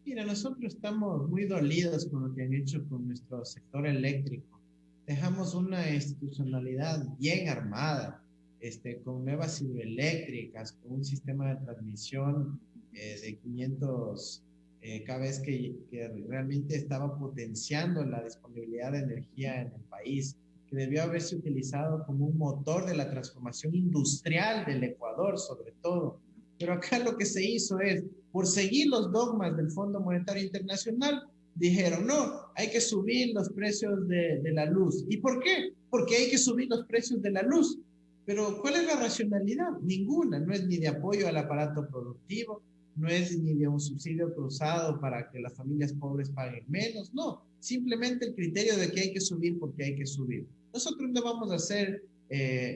Mira, nosotros estamos muy dolidos con lo que han hecho con nuestro sector eléctrico. Dejamos una institucionalidad bien armada, con nuevas hidroeléctricas, con un sistema de transmisión de 500 kb que realmente estaba potenciando la disponibilidad de energía en el país, que debió haberse utilizado como un motor de la transformación industrial del Ecuador, sobre todo. Pero acá lo que se hizo es, por seguir los dogmas del Fondo Monetario Internacional, dijeron, no, hay que subir los precios de la luz. ¿Y por qué? Porque hay que subir los precios de la luz. Pero ¿cuál es la racionalidad? Ninguna. No es ni de apoyo al aparato productivo, no es ni de un subsidio cruzado para que las familias pobres paguen menos. No, simplemente el criterio de que hay que subir porque hay que subir. Nosotros no vamos a ser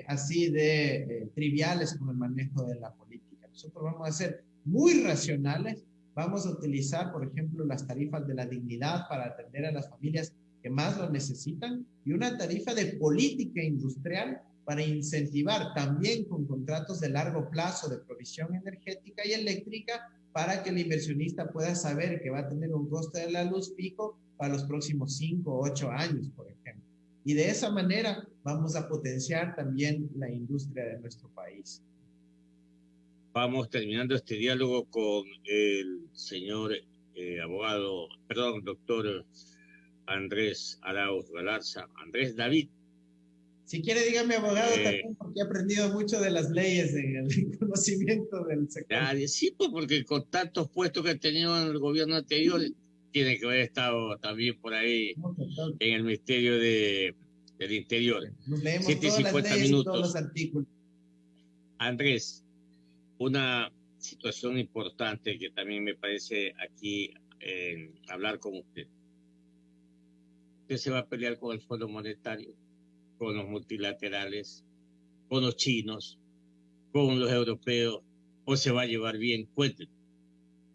así de triviales con el manejo de la política. Nosotros vamos a ser muy racionales. Vamos a utilizar, por ejemplo, las tarifas de la dignidad para atender a las familias que más lo necesitan y una tarifa de política industrial para incentivar también con contratos de largo plazo de provisión energética y eléctrica para que el inversionista pueda saber que va a tener un coste de la luz fijo para los próximos 5 o 8 años, por ejemplo. Y de esa manera vamos a potenciar también la industria de nuestro país. Vamos terminando este diálogo con el señor abogado, perdón, doctor Andrés Arauz Galarza. Andrés David. Si quiere, dígame abogado también, porque he aprendido mucho de las leyes en el conocimiento del sector. Sí, pues porque con tantos puestos que he tenido en el gobierno anterior, tiene que haber estado también por ahí en el Ministerio del Interior. Nos leemos todas las leyes minutos. Y todos los artículos. Andrés, una situación importante que también me parece aquí hablar con usted. ¿Usted se va a pelear con el Fondo Monetario, con los multilaterales, con los chinos, con los europeos, o se va a llevar bien? Cuéntenos.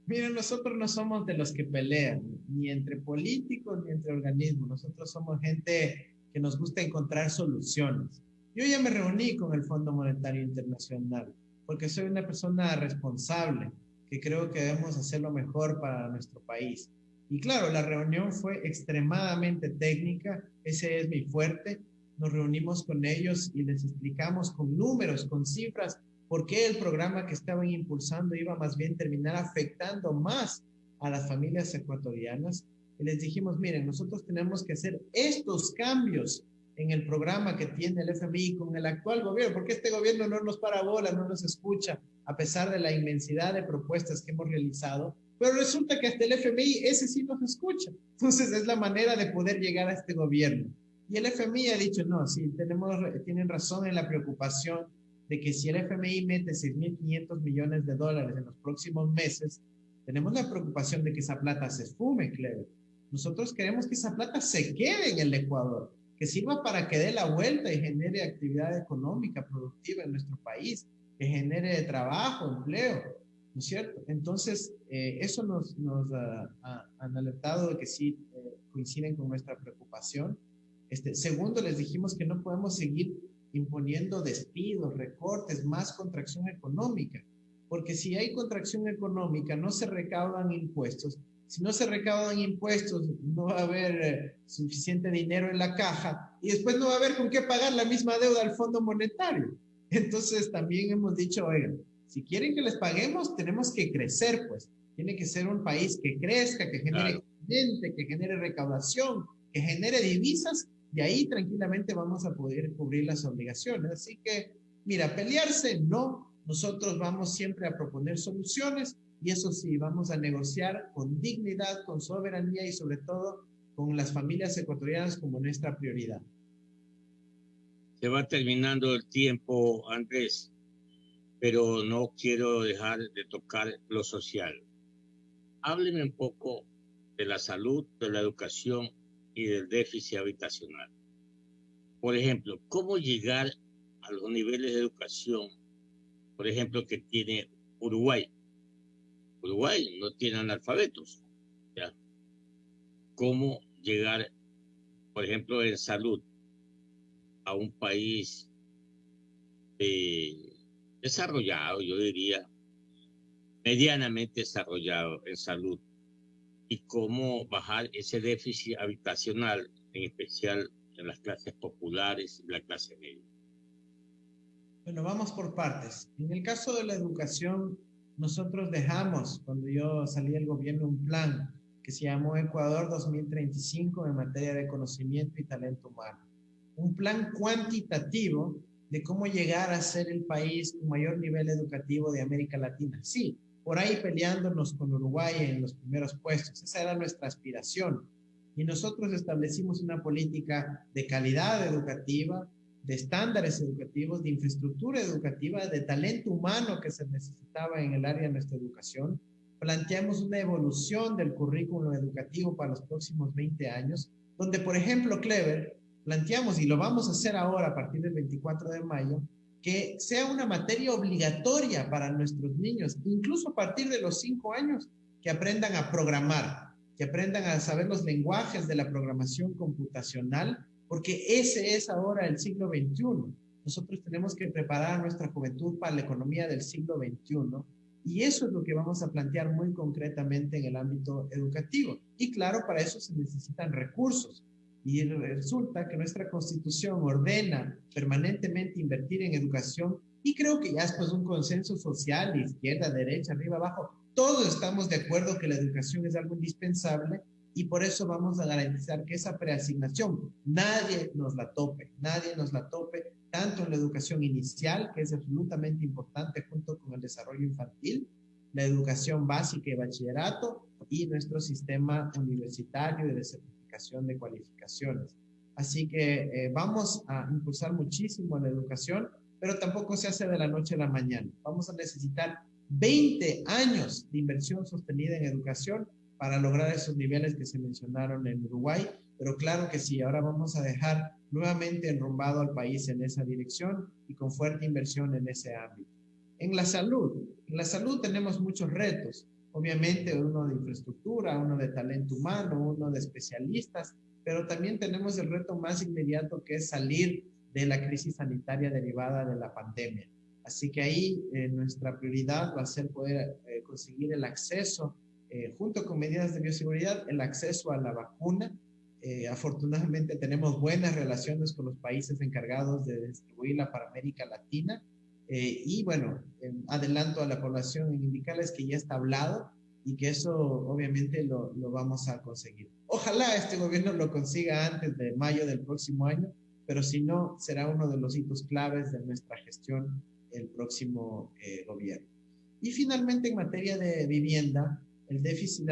Miren, nosotros no somos de los que pelean, ni entre políticos ni entre organismos. Nosotros somos gente que nos gusta encontrar soluciones. Yo ya me reuní con el Fondo Monetario Internacional porque soy una persona responsable que creo que debemos hacer lo mejor para nuestro país. Y claro, la reunión fue extremadamente técnica, ese es mi fuerte. Nos reunimos con ellos y les explicamos con números, con cifras, por qué el programa que estaban impulsando iba más bien terminar afectando más a las familias ecuatorianas. Y les dijimos, miren, nosotros tenemos que hacer estos cambios en el programa que tiene el FMI con el actual gobierno, porque este gobierno no nos para bola, no nos escucha, a pesar de la inmensidad de propuestas que hemos realizado, pero resulta que hasta el FMI, ese sí nos escucha. Entonces es la manera de poder llegar a este gobierno. Y el FMI ha dicho, no, sí, tienen razón en la preocupación de que si el FMI mete 6.500 millones de dólares en los próximos meses, tenemos la preocupación de que esa plata se esfume, Clever. Nosotros queremos que esa plata se quede en el Ecuador, que sirva para que dé la vuelta y genere actividad económica productiva en nuestro país, que genere trabajo, empleo, ¿no es cierto? Entonces, eso nos han alertado de que sí coinciden con nuestra preocupación. Segundo, les dijimos que no podemos seguir imponiendo despidos, recortes, más contracción económica, porque si hay contracción económica no se recaudan impuestos. Si no se recaudan impuestos, no va a haber suficiente dinero en la caja y después no va a haber con qué pagar la misma deuda al Fondo Monetario. Entonces también hemos dicho, oigan, si quieren que les paguemos, tenemos que crecer, pues. Tiene que ser un país que crezca, que genere gente, que genere recaudación, que genere divisas, y ahí tranquilamente vamos a poder cubrir las obligaciones. Así que, mira, pelearse no, nosotros vamos siempre a proponer soluciones. Y eso sí, vamos a negociar con dignidad, con soberanía y sobre todo con las familias ecuatorianas como nuestra prioridad. Se va terminando el tiempo, Andrés, pero no quiero dejar de tocar lo social. Hábleme un poco de la salud, de la educación y del déficit habitacional. Por ejemplo, ¿cómo llegar a los niveles de educación, por ejemplo, que tiene Uruguay? Uruguay no tiene analfabetos, ¿ya? ¿Cómo llegar, por ejemplo, en salud a un país desarrollado, yo diría, medianamente desarrollado en salud? ¿Y cómo bajar ese déficit habitacional, en especial en las clases populares y la clase media? Bueno, vamos por partes. En el caso de la educación, nosotros dejamos, cuando yo salí del gobierno, un plan que se llamó Ecuador 2035 en materia de conocimiento y talento humano. Un plan cuantitativo de cómo llegar a ser el país con mayor nivel educativo de América Latina. Sí, por ahí peleándonos con Uruguay en los primeros puestos. Esa era nuestra aspiración. Y nosotros establecimos una política de calidad educativa, de estándares educativos, de infraestructura educativa, de talento humano que se necesitaba en el área de nuestra educación. Planteamos una evolución del currículo educativo para los próximos 20 años, donde, por ejemplo, Clever, planteamos, y lo vamos a hacer ahora a partir del 24 de mayo, que sea una materia obligatoria para nuestros niños, incluso a partir de los 5 años, que aprendan a programar, que aprendan a saber los lenguajes de la programación computacional, porque ese es ahora el siglo XXI. Nosotros tenemos que preparar a nuestra juventud para la economía del siglo XXI, y eso es lo que vamos a plantear muy concretamente en el ámbito educativo. Y claro, para eso se necesitan recursos. Y resulta que nuestra Constitución ordena permanentemente invertir en educación, y creo que ya es pues un consenso social, izquierda, derecha, arriba, abajo, todos estamos de acuerdo que la educación es algo indispensable, y por eso vamos a garantizar que esa preasignación nadie nos la tope, tanto en la educación inicial, que es absolutamente importante junto con el desarrollo infantil, la educación básica y bachillerato, y nuestro sistema universitario de certificación de cualificaciones. Así que vamos a impulsar muchísimo la educación, pero tampoco se hace de la noche a la mañana. Vamos a necesitar 20 años de inversión sostenida en educación para lograr esos niveles que se mencionaron en Uruguay, pero claro que sí, ahora vamos a dejar nuevamente enrumbado al país en esa dirección y con fuerte inversión en ese ámbito. En la salud tenemos muchos retos, obviamente uno de infraestructura, uno de talento humano, uno de especialistas, pero también tenemos el reto más inmediato, que es salir de la crisis sanitaria derivada de la pandemia. Así que ahí nuestra prioridad va a ser poder conseguir el acceso, junto con medidas de bioseguridad, el acceso a la vacuna. Afortunadamente tenemos buenas relaciones con los países encargados de distribuirla para América Latina. Y bueno, adelanto a la población en indicarles que ya está hablado y que eso obviamente lo vamos a conseguir. Ojalá este gobierno lo consiga antes de mayo del próximo año, pero si no, será uno de los hitos claves de nuestra gestión el próximo gobierno. Y finalmente, en materia de vivienda, el déficit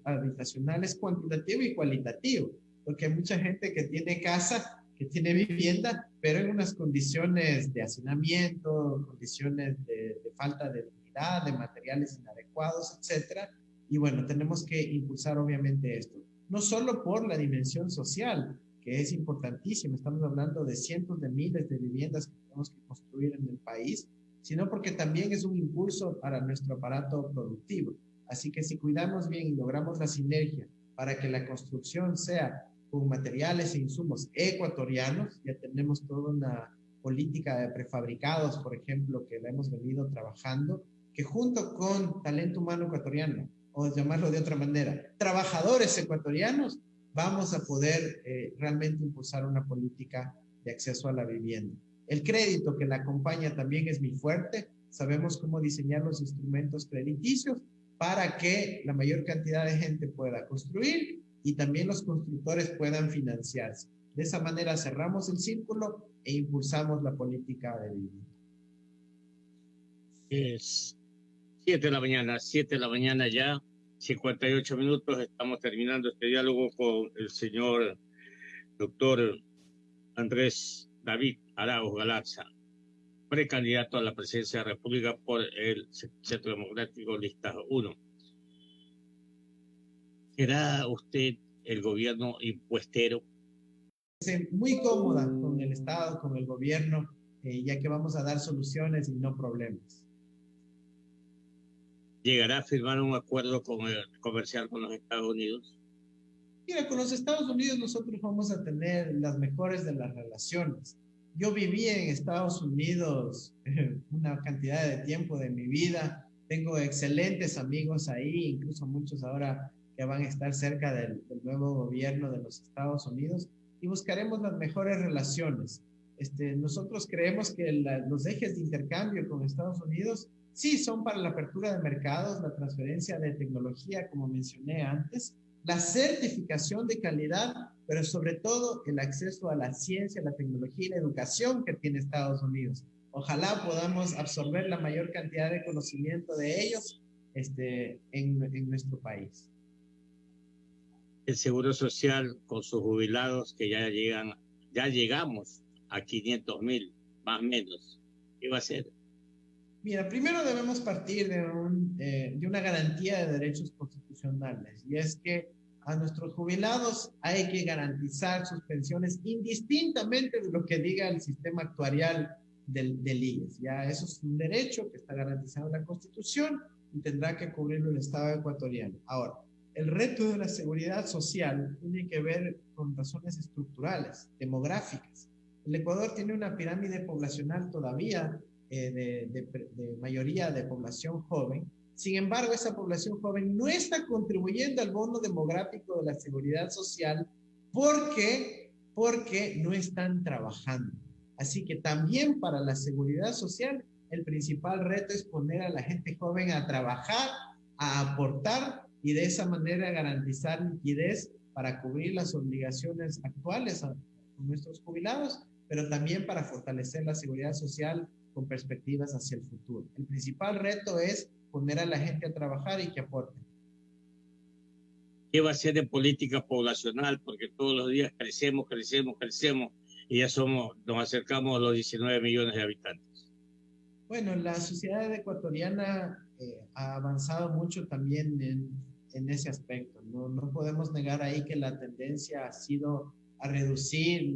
habitacional es cuantitativo y cualitativo, porque hay mucha gente que tiene casa, que tiene vivienda, pero en unas condiciones de hacinamiento, condiciones de falta de dignidad, de materiales inadecuados, etcétera. Y bueno, tenemos que impulsar obviamente esto, no solo por la dimensión social, que es importantísima, estamos hablando de cientos de miles de viviendas que tenemos que construir en el país, sino porque también es un impulso para nuestro aparato productivo. Así que si cuidamos bien y logramos la sinergia para que la construcción sea con materiales e insumos ecuatorianos, ya tenemos toda una política de prefabricados, por ejemplo, que la hemos venido trabajando, que junto con talento humano ecuatoriano, o llamarlo de otra manera, trabajadores ecuatorianos, vamos a poder realmente impulsar una política de acceso a la vivienda. El crédito que la acompaña también es muy fuerte. Sabemos cómo diseñar los instrumentos crediticios para que la mayor cantidad de gente pueda construir y también los constructores puedan financiarse. De esa manera cerramos el círculo e impulsamos la política de vivienda. Es 7 de la mañana ya, 58 minutos. Estamos terminando este diálogo con el señor doctor Andrés David Arauz Galarza, precandidato a la presidencia de la República por el Centro Democrático Lista 1. ¿Será usted el gobierno impuestero? Muy cómoda con el Estado, con el gobierno, ya que vamos a dar soluciones y no problemas. ¿Llegará a firmar un acuerdo comercial con los Estados Unidos? Mira, con los Estados Unidos nosotros vamos a tener las mejores de las relaciones. Yo viví en Estados Unidos una cantidad de tiempo de mi vida. Tengo excelentes amigos ahí, incluso muchos ahora que van a estar cerca del nuevo gobierno de los Estados Unidos, y buscaremos las mejores relaciones. Nosotros creemos que los ejes de intercambio con Estados Unidos sí son para la apertura de mercados, la transferencia de tecnología, como mencioné antes, la certificación de calidad, pero sobre todo el acceso a la ciencia, la tecnología y la educación que tiene Estados Unidos. Ojalá podamos absorber la mayor cantidad de conocimiento de ellos en nuestro país. El Seguro Social con sus jubilados que ya llegamos a 500,000, más o menos. ¿Qué va a hacer? Mira, primero debemos partir de una garantía de derechos constitucionales, y es que a nuestros jubilados hay que garantizar sus pensiones indistintamente de lo que diga el sistema actuarial del IES. Ya eso es un derecho que está garantizado en la Constitución y tendrá que cubrirlo el Estado ecuatoriano. Ahora, el reto de la seguridad social tiene que ver con razones estructurales, demográficas. El Ecuador tiene una pirámide poblacional todavía de mayoría de población joven. Sin embargo, esa población joven no está contribuyendo al bono demográfico de la seguridad social porque no están trabajando. Así que también para la seguridad social, el principal reto es poner a la gente joven a trabajar, a aportar y de esa manera garantizar liquidez para cubrir las obligaciones actuales a nuestros jubilados, pero también para fortalecer la seguridad social con perspectivas hacia el futuro. El principal reto es poner a la gente a trabajar y que aporte. ¿Qué va a ser de política poblacional? Porque todos los días crecemos y ya nos acercamos a los 19 millones de habitantes. Bueno, la sociedad ecuatoriana ha avanzado mucho también en ese aspecto. No podemos negar ahí que la tendencia ha sido a reducir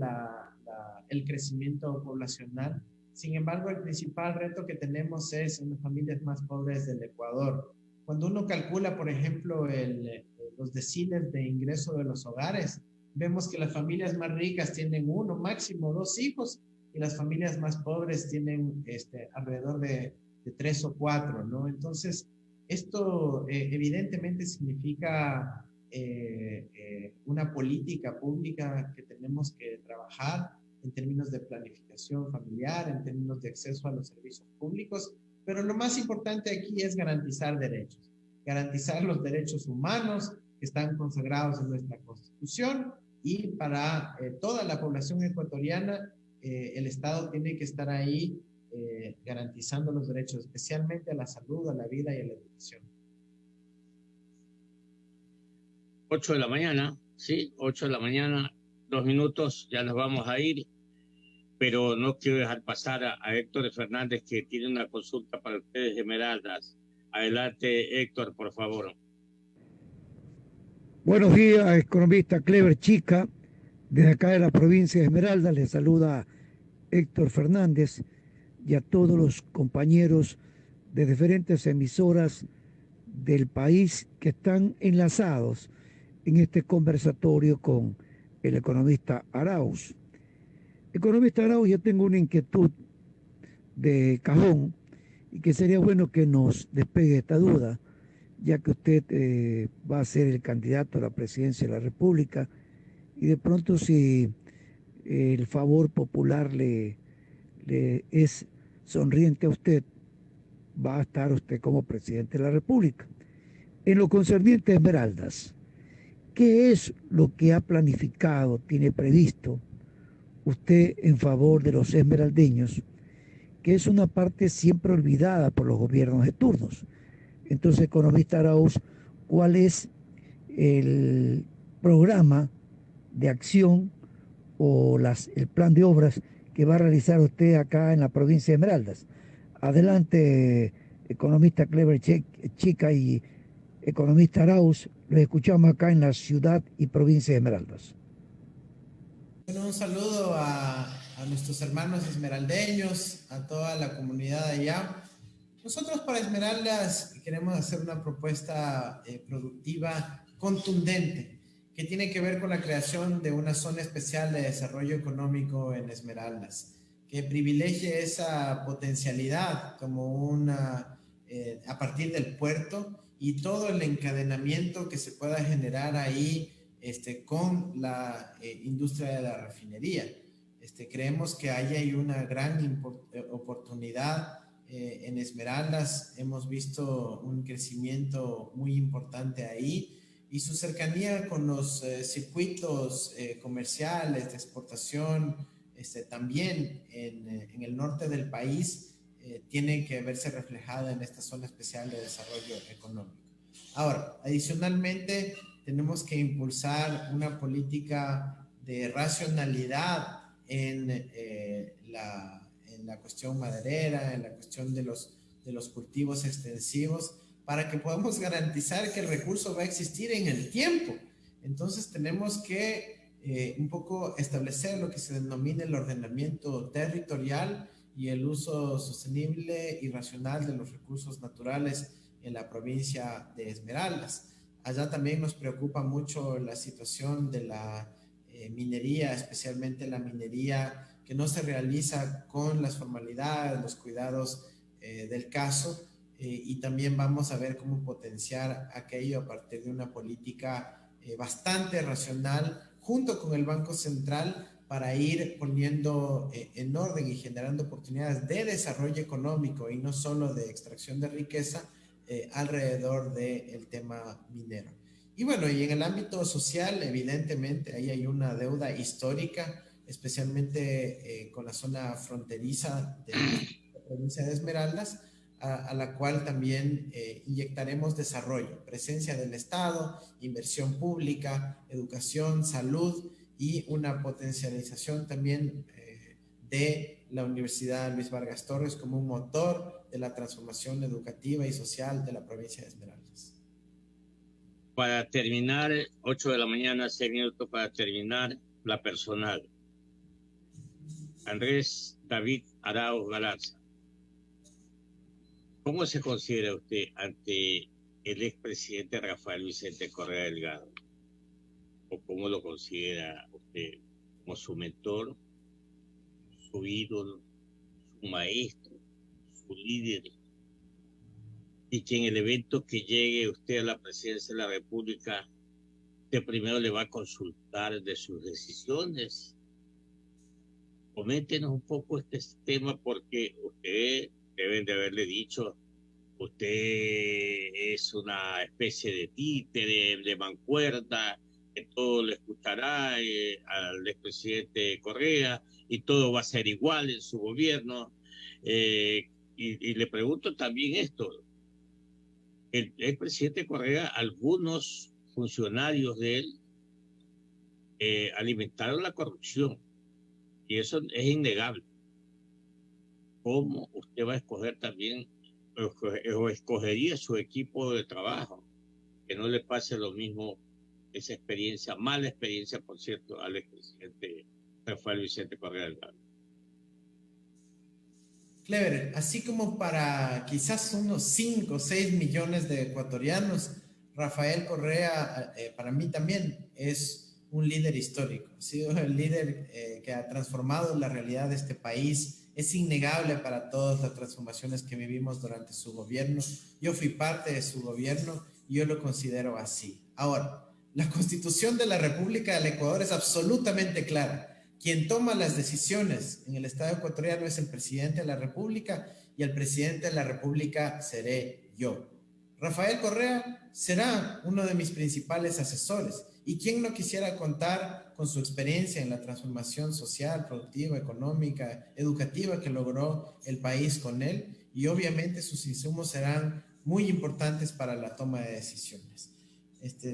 el crecimiento poblacional. Sin embargo, el principal reto que tenemos es en las familias más pobres del Ecuador. Cuando uno calcula, por ejemplo, los deciles de ingreso de los hogares, vemos que las familias más ricas tienen uno, máximo 2 hijos, y las familias más pobres tienen alrededor de 3 o 4, ¿no? Entonces, esto evidentemente significa una política pública que tenemos que trabajar en términos de planificación familiar, en términos de acceso a los servicios públicos, pero lo más importante aquí es garantizar derechos, garantizar los derechos humanos que están consagrados en nuestra Constitución, y para toda la población ecuatoriana, el Estado tiene que estar ahí garantizando los derechos, especialmente a la salud, a la vida y a la educación. 8 de la mañana, sí, 8 de la mañana, 2 minutos, ya nos vamos a ir, pero no quiero dejar pasar a Héctor Fernández, que tiene una consulta para ustedes, Esmeraldas. Adelante, Héctor, por favor. Buenos días, economista Clever Chica. Desde acá de la provincia de Esmeraldas les saluda Héctor Fernández y a todos los compañeros de diferentes emisoras del país que están enlazados en este conversatorio con el economista Arauz. Economista Arauz, yo tengo una inquietud de cajón y que sería bueno que nos despegue esta duda, ya que usted va a ser el candidato a la presidencia de la República, y de pronto si el favor popular le es sonriente a usted, va a estar usted como presidente de la República. En lo concerniente a Esmeraldas, ¿qué es lo que ha planificado, tiene previsto usted en favor de los esmeraldeños, que es una parte siempre olvidada por los gobiernos de turnos? Entonces, economista Arauz, ¿cuál es el programa de acción o el plan de obras que va a realizar usted acá en la provincia de Esmeraldas? Adelante, economista Clever Chica y economista Arauz, los escuchamos acá en la ciudad y provincia de Esmeraldas. Bueno, un saludo a nuestros hermanos esmeraldeños, a toda la comunidad allá. Nosotros para Esmeraldas queremos hacer una propuesta productiva contundente que tiene que ver con la creación de una zona especial de desarrollo económico en Esmeraldas, que privilegie esa potencialidad como a partir del puerto y todo el encadenamiento que se pueda generar ahí con la industria de la refinería. Creemos que ahí hay una gran oportunidad en Esmeraldas. Hemos visto un crecimiento muy importante ahí, y su cercanía con los circuitos comerciales de exportación también en el norte del país tiene que verse reflejada en esta zona especial de desarrollo económico. Ahora, adicionalmente, tenemos que impulsar una política de racionalidad en la cuestión maderera, en la cuestión de los cultivos extensivos, para que podamos garantizar que el recurso va a existir en el tiempo. Entonces tenemos que un poco establecer lo que se denomina el ordenamiento territorial y el uso sostenible y racional de los recursos naturales en la provincia de Esmeraldas. Allá también nos preocupa mucho la situación de la minería, especialmente la minería que no se realiza con las formalidades, los cuidados del caso, y también vamos a ver cómo potenciar aquello a partir de una política bastante racional junto con el Banco Central para ir poniendo en orden y generando oportunidades de desarrollo económico y no solo de extracción de riqueza alrededor del tema minero. Y bueno, y en el ámbito social, evidentemente, ahí hay una deuda histórica, especialmente con la zona fronteriza de la provincia de Esmeraldas, a la cual también inyectaremos desarrollo, presencia del Estado, inversión pública, educación, salud y una potencialización también de la Universidad Luis Vargas Torres como un motor de la transformación educativa y social de la provincia de Esmeraldas. Para terminar, 8 de la mañana, 6 minutos para terminar, la personal. Andrés David Arauz Galarza. ¿Cómo se considera usted ante el expresidente Rafael Vicente Correa Delgado? ¿O cómo lo considera usted como su mentor, su ídolo, su maestro, su líder? Y que en el evento que llegue usted a la presidencia de la República, usted primero le va a consultar de sus decisiones. Coméntenos un poco este tema, porque usted deben de haberle dicho, usted es una especie de títere, de mancuerda, que todo le escuchará al expresidente Correa y todo va a ser igual en su gobierno. Y le pregunto también esto, el expresidente Correa, algunos funcionarios de él alimentaron la corrupción y eso es innegable. ¿Cómo usted va a escoger también o escogería su equipo de trabajo? Que no le pase lo mismo, esa experiencia, mala experiencia, por cierto, al expresidente Rafael Vicente Correa Delgado. Clever, así como para quizás unos 5 o 6 millones de ecuatorianos, Rafael Correa para mí también es un líder histórico. Ha sido el líder que ha transformado la realidad de este país. Es innegable para todas las transformaciones que vivimos durante su gobierno. Yo fui parte de su gobierno y yo lo considero así. Ahora, la Constitución de la República del Ecuador es absolutamente clara. Quien toma las decisiones en el Estado ecuatoriano es el presidente de la República y el presidente de la República seré yo. Rafael Correa será uno de mis principales asesores y quién no quisiera contar con su experiencia en la transformación social, productiva, económica, educativa que logró el país con él, y obviamente sus insumos serán muy importantes para la toma de decisiones.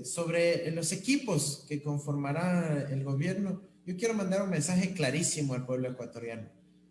Sobre los equipos que conformarán el gobierno, yo quiero mandar un mensaje clarísimo al pueblo ecuatoriano.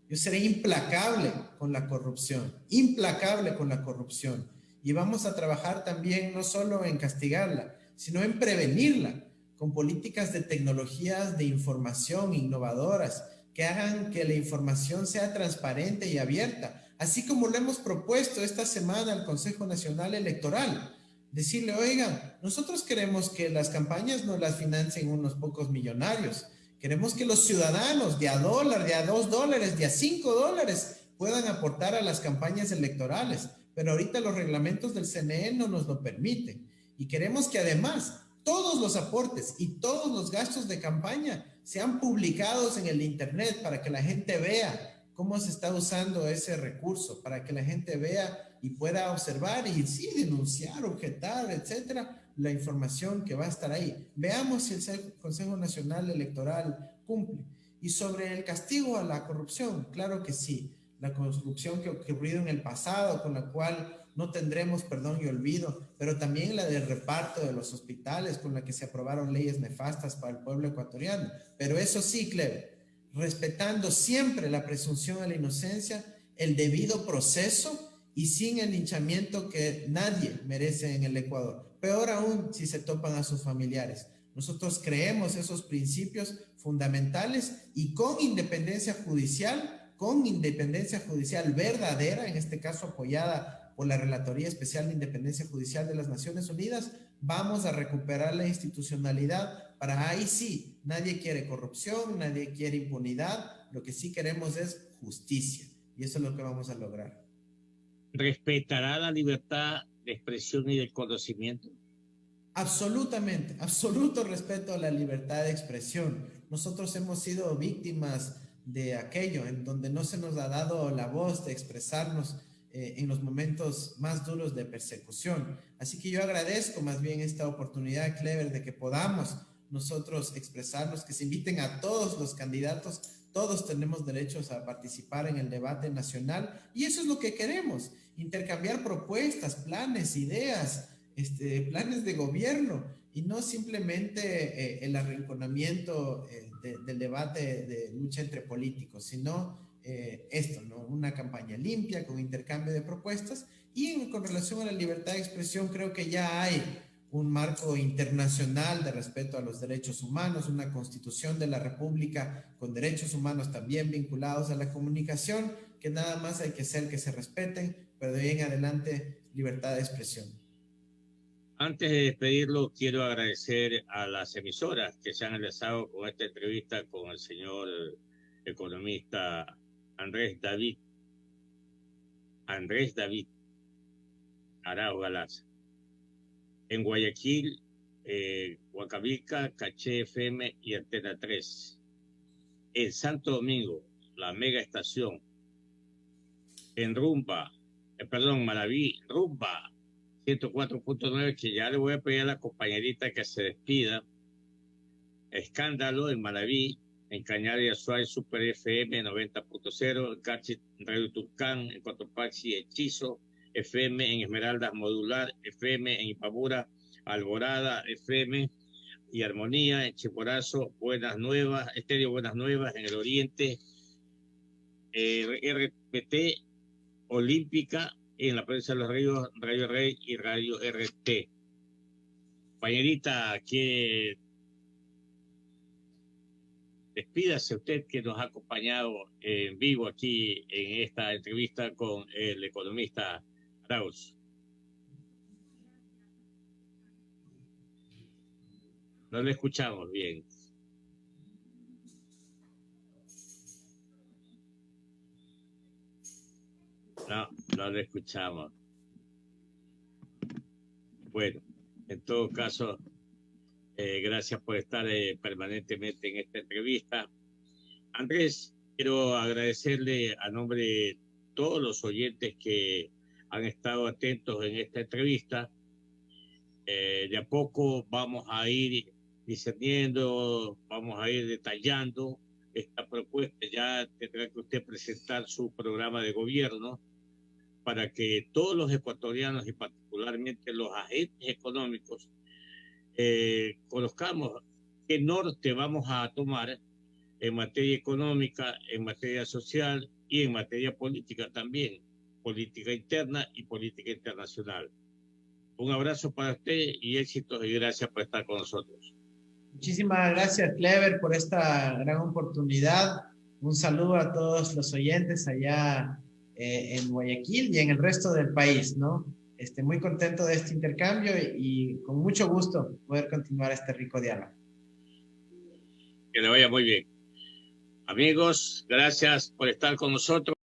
Yo seré implacable con la corrupción, implacable con la corrupción. Y vamos a trabajar también no solo en castigarla, sino en prevenirla, con políticas de tecnologías de información innovadoras que hagan que la información sea transparente y abierta, así como lo hemos propuesto esta semana al Consejo Nacional Electoral. Decirle, oigan, nosotros queremos que las campañas no las financien unos pocos millonarios. Queremos que los ciudadanos de a $1, de a $2, de a $5 puedan aportar a las campañas electorales. Pero ahorita los reglamentos del CNE no nos lo permiten. Y queremos que además todos los aportes y todos los gastos de campaña sean publicados en el Internet para que la gente vea cómo se está usando ese recurso, para que la gente vea y pueda observar y sí denunciar, objetar, etcétera, la información que va a estar ahí. Veamos si el Consejo Nacional Electoral cumple. Y sobre el castigo a la corrupción, claro que sí. la corrupción que ha ocurrido en el pasado, con la cual no tendremos perdón y olvido, pero también la del reparto de los hospitales, con la que se aprobaron leyes nefastas para el pueblo ecuatoriano. Pero eso sí, Clever, respetando siempre la presunción de la inocencia, el debido proceso y sin el linchamiento que nadie merece en el Ecuador. Peor aún si se topan a sus familiares. Nosotros creemos esos principios fundamentales y con independencia judicial verdadera, en este caso apoyada por la Relatoría Especial de Independencia Judicial de las Naciones Unidas, vamos a recuperar la institucionalidad. Para ahí sí, nadie quiere corrupción, nadie quiere impunidad, lo que sí queremos es justicia y eso es lo que vamos a lograr. ¿Respetará la libertad de expresión y de conocimiento? Absolutamente, absoluto respeto a la libertad de expresión. Nosotros hemos sido víctimas de aquello en donde no se nos ha dado la voz de expresarnos en los momentos más duros de persecución. Así que yo agradezco más bien esta oportunidad, Clever, de que podamos nosotros expresarnos, que se inviten a todos los candidatos. Todos tenemos derechos a participar en el debate nacional y eso es lo que queremos, intercambiar propuestas, planes, ideas, planes de gobierno y no simplemente el arrinconamiento del debate de lucha entre políticos, sino esto, ¿no? Una campaña limpia con intercambio de propuestas y con relación a la libertad de expresión creo que ya hay un marco internacional de respeto a los derechos humanos, una constitución de la República con derechos humanos también vinculados a la comunicación, que nada más hay que hacer que se respeten, pero de ahí en adelante libertad de expresión. Antes de despedirlo, quiero agradecer a las emisoras que se han enlazado con esta entrevista con el señor economista Andrés David Araujo Galaza. En Guayaquil, Huancavelica, Caché FM y Antena 3. En Santo Domingo, la Mega Estación. En Maraví, Rumba 104.9, que ya le voy a pedir a la compañerita que se despida. Escándalo en Maraví, en Cañada y Azuay, Super FM 90.0, en Cachi, Radio Tucán, en Cotopaxi, Hechizo FM, en Esmeraldas Modular FM, en Ipabura, Alborada FM y Armonía, en Chimborazo, Buenas Nuevas, Estéreo Buenas Nuevas, en el Oriente, RPT Olímpica, en la provincia de Los Ríos, Radio Rey y Radio RT. Compañerita, que despídase usted que nos ha acompañado en vivo aquí en esta entrevista con el economista Arauz. No le escuchamos bien. No le escuchamos. Bueno, en todo caso, gracias por estar permanentemente en esta entrevista. Andrés, quiero agradecerle a nombre de todos los oyentes que han estado atentos en esta entrevista. De a poco vamos a ir discerniendo, vamos a ir detallando esta propuesta. Ya tendrá que usted presentar su programa de gobierno para que todos los ecuatorianos y particularmente los agentes económicos conozcamos qué norte vamos a tomar en materia económica, en materia social y en materia política también, política interna y política internacional. Un abrazo para usted y éxitos y gracias por estar con nosotros. Muchísimas gracias, Clever, por esta gran oportunidad. Un saludo a todos los oyentes allá en Guayaquil y en el resto del país, ¿no? Muy contento de este intercambio y con mucho gusto poder continuar este rico diálogo. Que le vaya muy bien. Amigos, gracias por estar con nosotros.